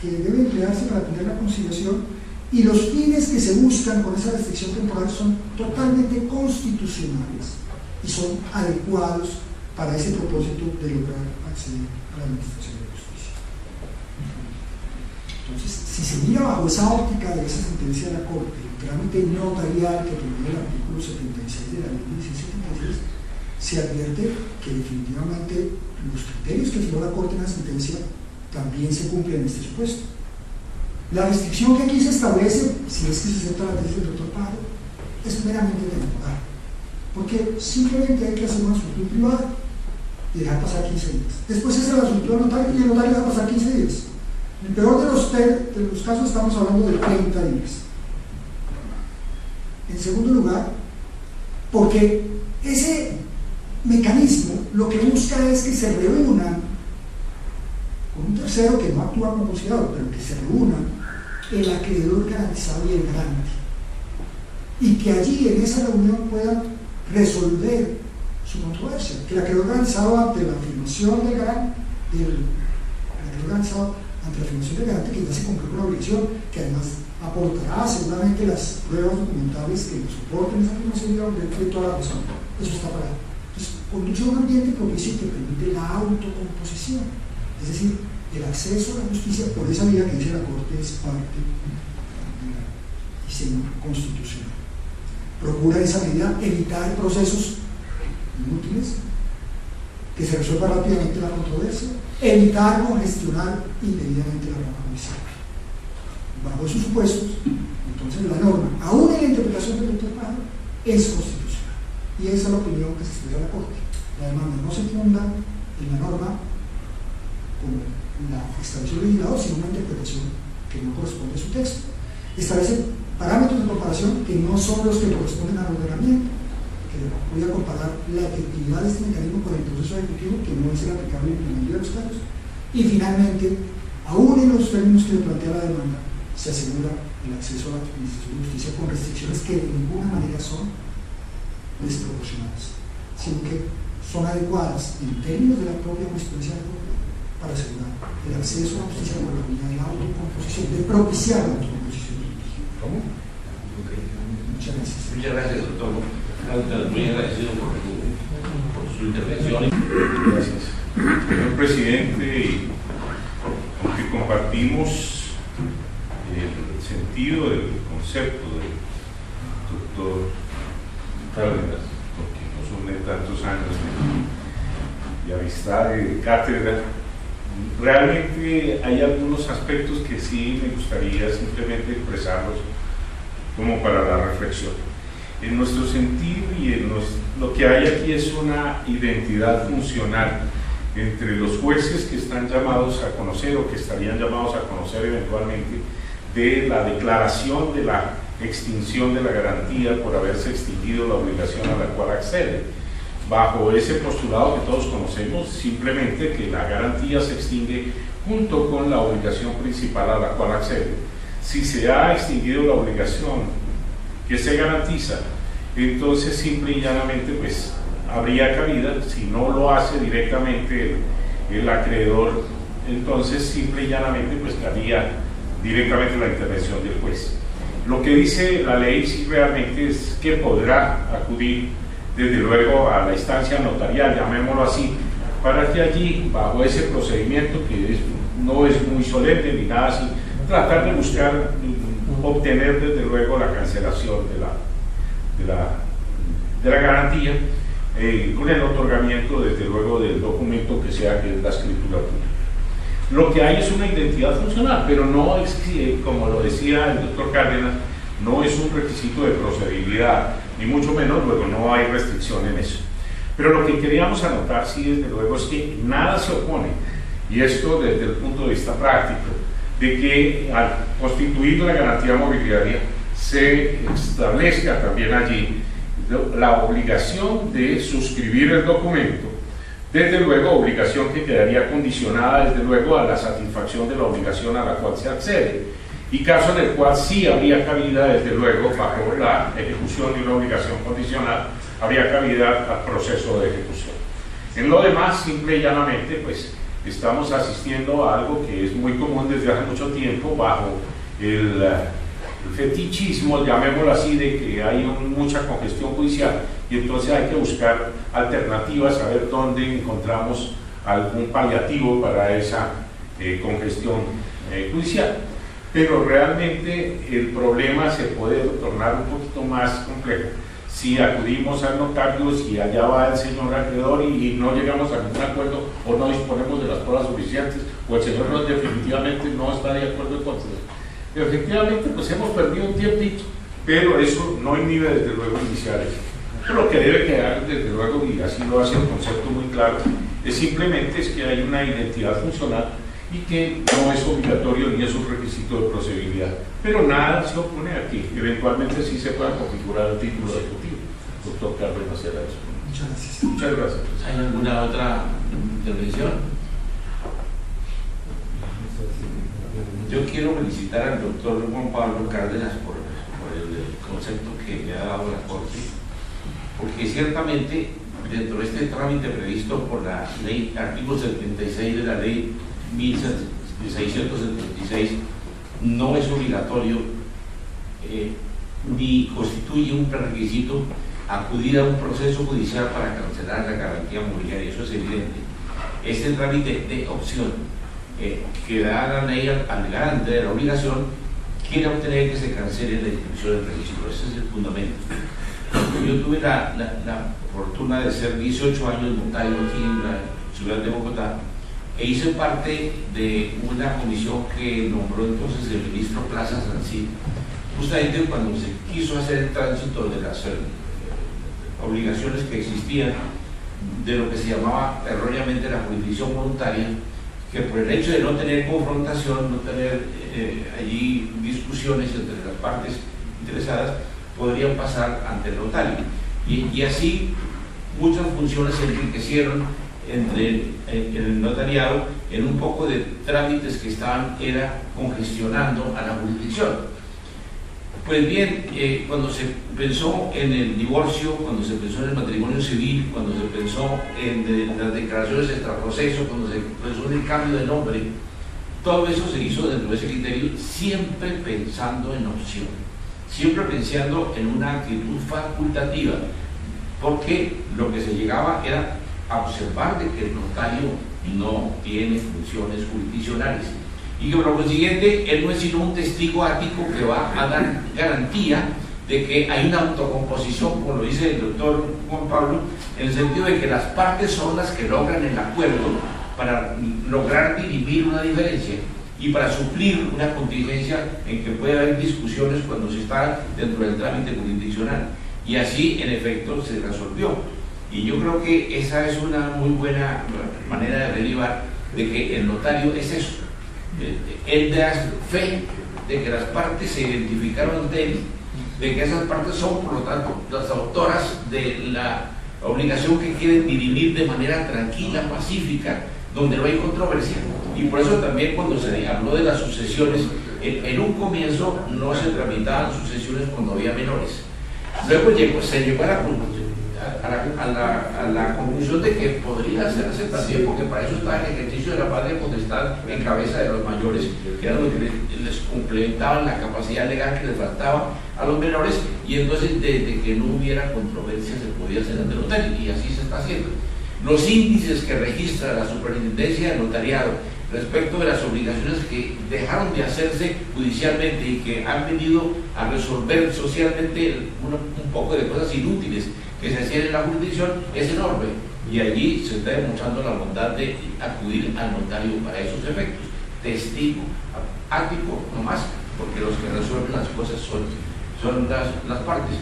que debe emplearse para atender la conciliación, y los fines que se buscan con esa restricción temporal son totalmente constitucionales y son adecuados para ese propósito de lograr acceder a la administración de justicia. Entonces, si se mira bajo esa óptica de esa sentencia de la Corte, el trámite notarial que promueve el artículo 76 de la ley 1676, se advierte que definitivamente los criterios que fijó la Corte en la sentencia también se cumplen en este supuesto. La restricción que aquí se establece, si es que se acepta la tesis del doctor Pájaro, es meramente temporal, porque simplemente hay que hacer una solicitud privada y dejar pasar 15 días. Después se hace la solicitud al notario y el notario deja pasar 15 días. En el peor de los casos estamos hablando de 30 días. En segundo lugar, porque ese mecanismo lo que busca es que se reúnan con un tercero que no actúa como conciliador, pero que se reúnan el acreedor garantizado y el garante, y que allí en esa reunión puedan resolver su controversia, que el acreedor garantizado ante la afirmación del garante, que ya se cumplió con la obligación, que además aportará seguramente las pruebas documentales que soporten esa afirmación de toda la razón. Eso está para él. Entonces, conduce a un ambiente propicio que permite la autocomposición, es decir, el acceso a la justicia por esa vía que dice la Corte es parte del diseño constitucional. Procura en esa medida evitar procesos inútiles, que se resuelva rápidamente la controversia, evitar congestionar indebidamente la rama judicial. Bajo esos supuestos, entonces la norma, aún en la interpretación del doctor Pájaro, es constitucional. Y esa es la opinión que se expresa en la Corte. La demanda no se funda en la norma como la estableció el legislador, sino una interpretación que no corresponde a su texto. Establece parámetros de comparación que no son los que corresponden al ordenamiento, que voy a comparar la efectividad de este mecanismo con el proceso ejecutivo, que no es el aplicable en la mayoría de los casos, y finalmente, aún en los términos que le plantea la demanda, se asegura el acceso a la administración de justicia con restricciones que de ninguna manera son desproporcionadas, sino que son adecuadas en términos de la propia jurisprudencia para asegurar el acceso a la justicia con la unidad de autocomposición, de propiciar la autocomposición. ¿Cómo? Muchas gracias. Muchas gracias, doctor. Muy agradecido por su intervención. Gracias. Señor presidente, aunque compartimos el sentido del concepto del doctor Cárdenas, porque nos une tantos años de amistad, de cátedra, realmente hay algunos aspectos que sí me gustaría simplemente expresarlos como para la reflexión. En nuestro sentido y en lo que hay aquí es una identidad funcional entre los jueces que están llamados a conocer o que estarían llamados a conocer eventualmente de la declaración de la extinción de la garantía por haberse extinguido la obligación a la cual accede. Bajo ese postulado que todos conocemos, simplemente que la garantía se extingue junto con la obligación principal a la cual accede. Si se ha extinguido la obligación que se garantiza, entonces simple y llanamente pues habría cabida, si no lo hace directamente el acreedor, entonces simple y llanamente pues cabía directamente la intervención del juez. Lo que dice la ley sí realmente es que podrá acudir desde luego a la instancia notarial, llamémoslo así, para que allí, bajo ese procedimiento que no es muy solemne ni nada así, tratar de buscar obtener desde luego la cancelación de la garantía con el otorgamiento desde luego del documento que sea, que es la escritura pública. Lo que hay es una identidad funcional, pero no es, como lo decía el doctor Cárdenas, no es un requisito de procedibilidad, ni mucho menos, luego no hay restricción en eso. Pero lo que queríamos anotar, sí, desde luego, es que nada se opone, y esto desde el punto de vista práctico, de que al constituir la garantía mobiliaria se establezca también allí la obligación de suscribir el documento, desde luego obligación que quedaría condicionada desde luego a la satisfacción de la obligación a la cual se accede, y caso en el cual sí habría cabida desde luego bajo la ejecución de una obligación condicional, habría cabida al proceso de ejecución. En lo demás, simple y llanamente, pues estamos asistiendo a algo que es muy común desde hace mucho tiempo bajo el fetichismo, llamémoslo así, de que hay mucha congestión judicial y entonces hay que buscar alternativas, a ver dónde encontramos algún paliativo para esa congestión judicial. Pero realmente el problema se puede tornar un poquito más complejo si acudimos al notario, si allá va el señor acreedor y no llegamos a ningún acuerdo o no disponemos de las pruebas suficientes o el señor definitivamente no está de acuerdo con eso. Efectivamente, pues hemos perdido un tiempito, pero eso no inhibe desde luego iniciar eso. Lo que debe quedar desde luego, y así lo hace el concepto muy claro, es simplemente que hay una identidad funcional y que no es obligatorio ni es un requisito de procedibilidad. Pero nada se opone a que eventualmente sí se pueda configurar el título ejecutivo. Doctor Carlos Macera. Muchas gracias. Muchas gracias. ¿Hay alguna otra intervención? Yo quiero felicitar al doctor Juan Pablo Cárdenas por el concepto que le ha dado la Corte, porque ciertamente dentro de este trámite previsto por la ley, artículo 76 de la ley 1676, no es obligatorio ni constituye un prerequisito acudir a un proceso judicial para cancelar la garantía mobiliaria. Eso es evidente. Este trámite de opción que da la ley al garante de la obligación quiere obtener que se cancele la inscripción del registro. Ese es el fundamento. Yo tuve la fortuna de ser 18 años notario aquí en la ciudad de Bogotá e hice parte de una comisión que nombró entonces el ministro Plaza Sancid, justamente cuando se quiso hacer el tránsito de las obligaciones que existían de lo que se llamaba erróneamente la jurisdicción voluntaria, que por el hecho de no tener confrontación, no tener allí discusiones entre las partes interesadas, podrían pasar ante el notario. Y así muchas funciones se enriquecieron entre el notariado en un poco de trámites que estaban congestionando a la jurisdicción. Pues bien, cuando se pensó en el divorcio, cuando se pensó en el matrimonio civil, cuando se pensó en las declaraciones extraproceso, cuando se pensó en el cambio de nombre, todo eso se hizo dentro de ese criterio, siempre pensando en opción, siempre pensando en una actitud facultativa, porque lo que se llegaba era a observar de que el notario no tiene funciones jurisdiccionales y que por lo consiguiente él no es sino un testigo ático que va a dar garantía de que hay una autocomposición, como lo dice el doctor Juan Pablo, en el sentido de que las partes son las que logran el acuerdo para lograr dirimir una diferencia y para suplir una contingencia en que puede haber discusiones cuando se está dentro del trámite jurisdiccional. Y así, en efecto, se resolvió. Y yo creo que esa es una muy buena manera de derivar de que el notario es eso. Él da fe de que las partes se identificaron ante él, de que esas partes son, por lo tanto, las autoras de la obligación que quieren dirimir de manera tranquila, pacífica, donde no hay controversia. Y por eso también cuando se habló de las sucesiones, en un comienzo no se tramitaban sucesiones cuando había menores. Luego se llegó a la conclusión de que podría hacerse también, porque para eso está el ejercicio de la patria potestad en cabeza de los mayores, que eran los que les complementaban la capacidad legal que les faltaba a los menores, y entonces desde que no hubiera controversia se podía hacer ante el notario, y así se está haciendo. Los índices que registra la Superintendencia de Notariado respecto de las obligaciones que dejaron de hacerse judicialmente y que han venido a resolver socialmente un poco de cosas inútiles que se hacían en la jurisdicción es enorme, y allí se está demostrando la bondad de acudir al notario para esos efectos, testigo ático nomás, porque los que resuelven las cosas son las partes.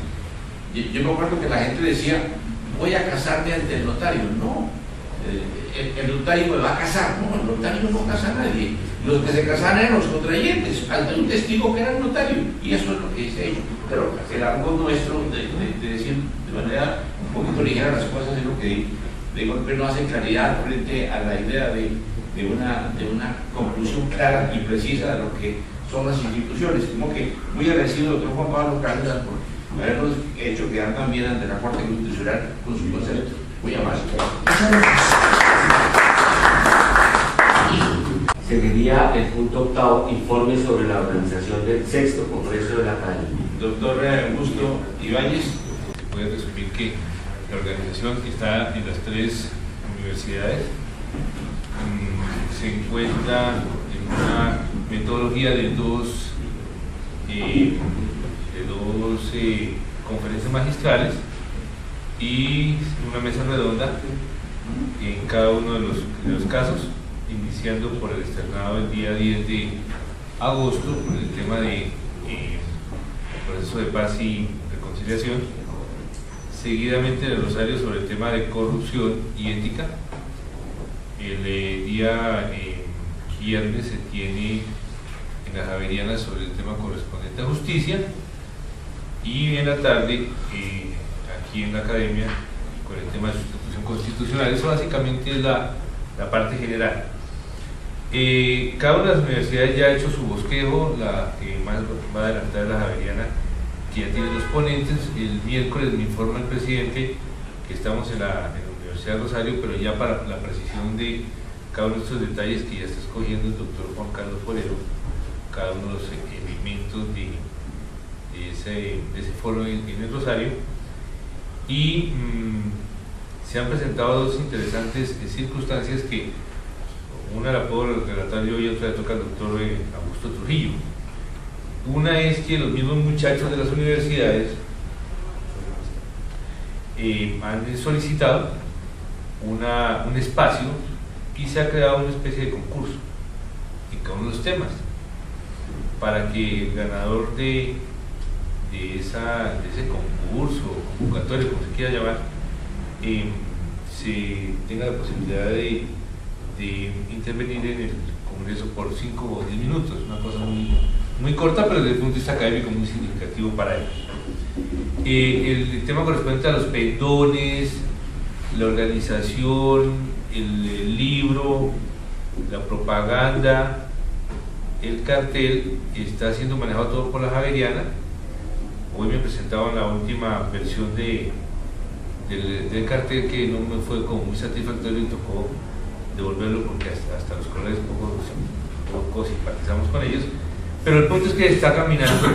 Yo me acuerdo que la gente decía, voy a casarme ante el notario. No, el notario me va a casar. No, el notario no casa a nadie. Los que se casaban eran los contrayentes, falta un testigo que era el notario, y eso es lo que se ha hecho. Pero el argot nuestro de decir de manera un poquito ligera las cosas es lo que de golpe no hace claridad frente a la idea de una conclusión clara y precisa de lo que son las instituciones. Como que muy agradecido, doctor Juan Pablo Cárdenas, por habernos hecho quedar también ante la Corte Constitucional con su concepto. Muy amable. Muchas gracias. Seguiría el punto octavo, informe sobre la organización del sexto Congreso de la Academia. Doctor Augusto Ibáñez, se puede resumir que la organización está en las 3 universidades. Se encuentra en una metodología de dos conferencias magistrales y una mesa redonda en cada uno de los casos, iniciando por el externado el día 10 de agosto por el tema de proceso de paz y reconciliación, seguidamente el rosario sobre el tema de corrupción y ética. El día viernes se tiene en las Javerianas sobre el tema correspondiente a justicia, y en la tarde aquí en la academia con el tema de sustitución constitucional. Eso básicamente es la parte general. Cada una de las universidades ya ha hecho su bosquejo. La que más va a adelantar es la Javeriana, que ya tiene los ponentes. El miércoles me informa el presidente que estamos en la Universidad de Rosario, pero ya para la precisión de cada uno de estos detalles que ya está escogiendo el doctor Juan Carlos Forero, cada uno de los elementos de ese foro en el Rosario. Y se han presentado dos interesantes circunstancias, que una la puedo relatar yo y otra le toca al doctor Augusto Trujillo. Una es que los mismos muchachos de las universidades han solicitado un espacio, y se ha creado una especie de concurso en cada uno de los temas, para que el ganador de ese concurso, convocatorio, como se quiera llamar, se tenga la posibilidad de intervenir en el Congreso por 5 o 10 minutos, una cosa muy corta, pero desde el punto de vista académico muy significativo para ellos. El tema correspondiente a los pendones, la organización, el libro, la propaganda, el cartel, está siendo manejado todo por la Javeriana. Hoy me presentaban la última versión del cartel, que no me fue como muy satisfactorio y tocó devolverlo porque hasta los colegas poco simpatizamos con ellos, pero el punto es que está caminando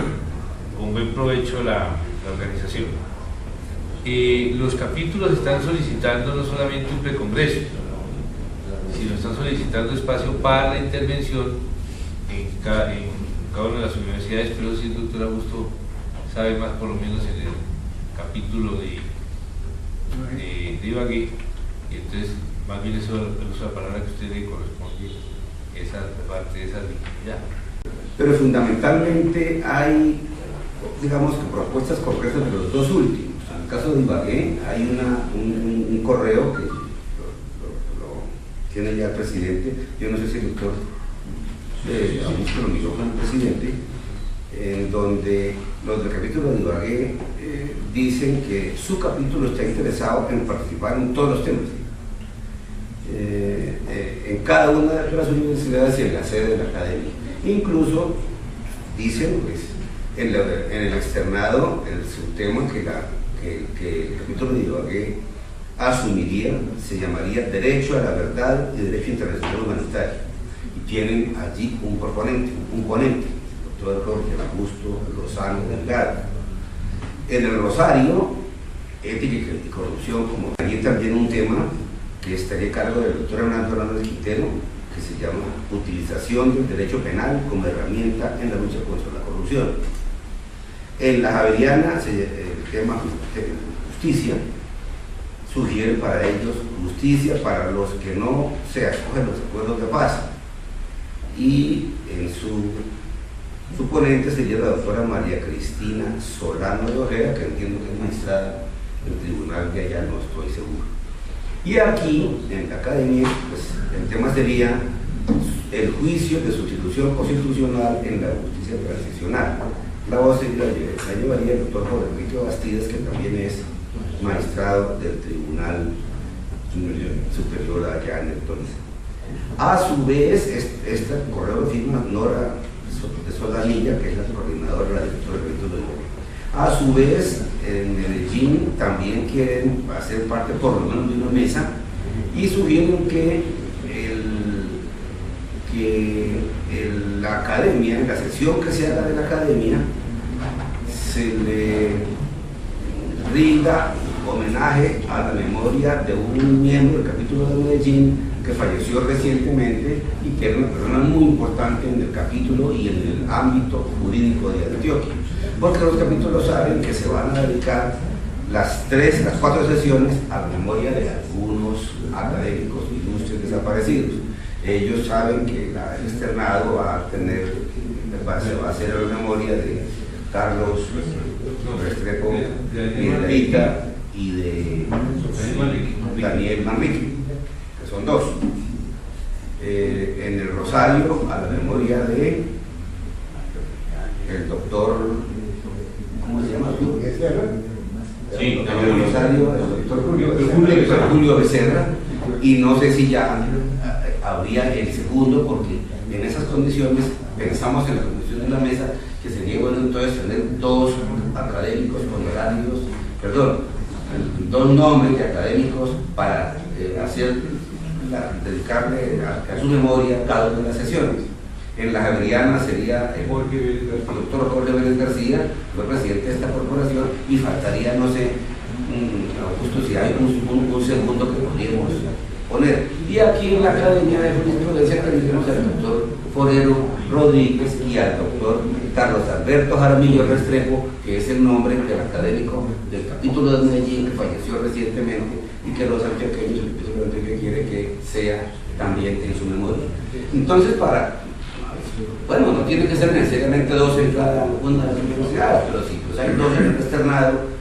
con buen provecho la organización. Los capítulos están solicitando no solamente un precongreso, sino están solicitando espacio para la intervención en cada una de las universidades, pero si el doctor Augusto sabe más, por lo menos en el capítulo de Ibagué, y entonces más bien eso el uso de la palabra que a usted le corresponde, esa parte de esa dignidad. Pero fundamentalmente hay, digamos, que propuestas concretas de los dos últimos. En el caso de Ibagué hay un correo que lo tiene ya el presidente. Yo no sé si el doctor Augusto lo miró con el presidente, en donde los del capítulo de Ibagué dicen que su capítulo está interesado en participar en todos los temas, en cada una de las universidades y en la sede de la academia. Incluso dicen, pues, en el externado, el subtema que el capítulo de Ibagué asumiría se llamaría Derecho a la Verdad y Derecho Internacional Humanitario, y tienen allí un ponente, el doctor Jorge Augusto Lozano Delgado. En el Rosario, Ética y Corrupción, como también un tema que estaría a cargo del doctor Hernando Hernández Quintero, que se llama Utilización del Derecho Penal como herramienta en la lucha contra la corrupción. En la Javeriana, el tema justicia sugiere para ellos justicia para los que no se acogen los acuerdos de paz, y en su ponente sería la doctora María Cristina Solano de Ojeda, que entiendo que es magistrada del tribunal de allá, no estoy seguro. Y aquí, en la academia, pues, el tema sería el juicio de sustitución constitucional en la justicia transicional. La voz la llevaría el doctor Jorge Enrique Bastidas, que también es magistrado del Tribunal Superior allá en el Tolima. A su vez, este correo lo firma Nora de Solanilla, que es la coordinadora de la directora del evento de hoy. A su vez, en Medellín también quieren hacer parte por lo menos de una mesa, y sugieren que que en la academia, en la sesión que se haga de la academia, se le rinda homenaje a la memoria de un miembro del capítulo de Medellín que falleció recientemente y que era una persona muy importante en el capítulo y en el ámbito jurídico de Antioquia, porque los capítulos saben que se van a dedicar las 4 sesiones a la memoria de algunos académicos ilustres desaparecidos. Ellos saben que el externado va a hacer la memoria de Carlos Restrepo Piedrahíta y de Daniel Manrique, que son 2. En el Rosario, a la memoria de el doctor, ¿cómo se llama? Sí, en el Rosario, el doctor Julio Becerra, y no sé si ya habría el segundo, porque en esas condiciones pensamos en la condición de la mesa que sería bueno entonces tener 2 académicos honorarios, perdón, 2 nombres de académicos para dedicarle a su memoria cada una de las sesiones. En la Javeriana sería el doctor Jorge Vélez García, fue presidente de esta corporación, y faltaría, no sé, justo si hay un segundo que podríamos poner. Y aquí en la Academia de Jurisprudencia tenemos al doctor Forero Rodríguez y al doctor Carlos Alberto Jaramillo Restrepo, que es el nombre del académico del capítulo de Medellín que falleció recientemente y que los antioqueños, el capítulo de Antioquia quiere que sea también en su memoria. Entonces, bueno, no tiene que ser necesariamente 2 en cada una de las universidades, pero sí, pues hay 2 en el externado,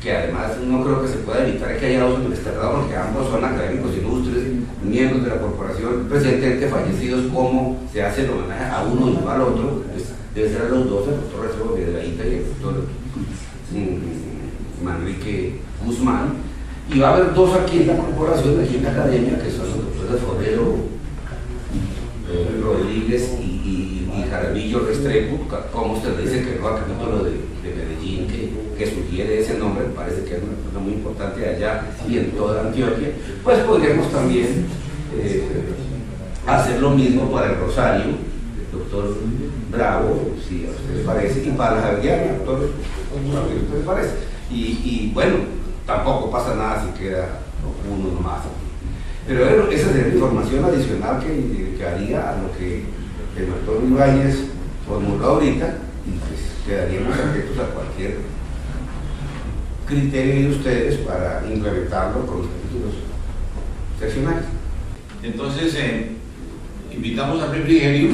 que además no creo que se pueda evitar que haya 2 en el externado, porque ambos son académicos ilustres, miembros de la corporación, recientemente fallecidos. ¿Cómo se hace el homenaje a uno y no al otro? Pues debe ser a los 2, el doctor Restrepo Piedrahíta y el doctor Manrique Guzmán, y va a haber 2 aquí en la corporación, aquí en la academia, que son los doctores Forero Rodríguez y Jaramillo Restrepo. Como usted dice que el nuevo capítulo de Medellín que sugiere ese nombre, parece que es una persona muy importante allá y en toda Antioquia, pues podríamos también hacer lo mismo para el Rosario, el doctor Bravo, si a usted les parece, y para la Javeriana, doctor Bravo, si a usted les parece. Y bueno, tampoco pasa nada si queda uno nomás. Pero bueno, esa sería la información adicional que haría a lo que el doctor Ibáñez formuló ahorita, y pues quedaríamos atentos a cualquier criterio de ustedes para implementarlo con los capítulos seccionales. Entonces, invitamos a Refrigerio.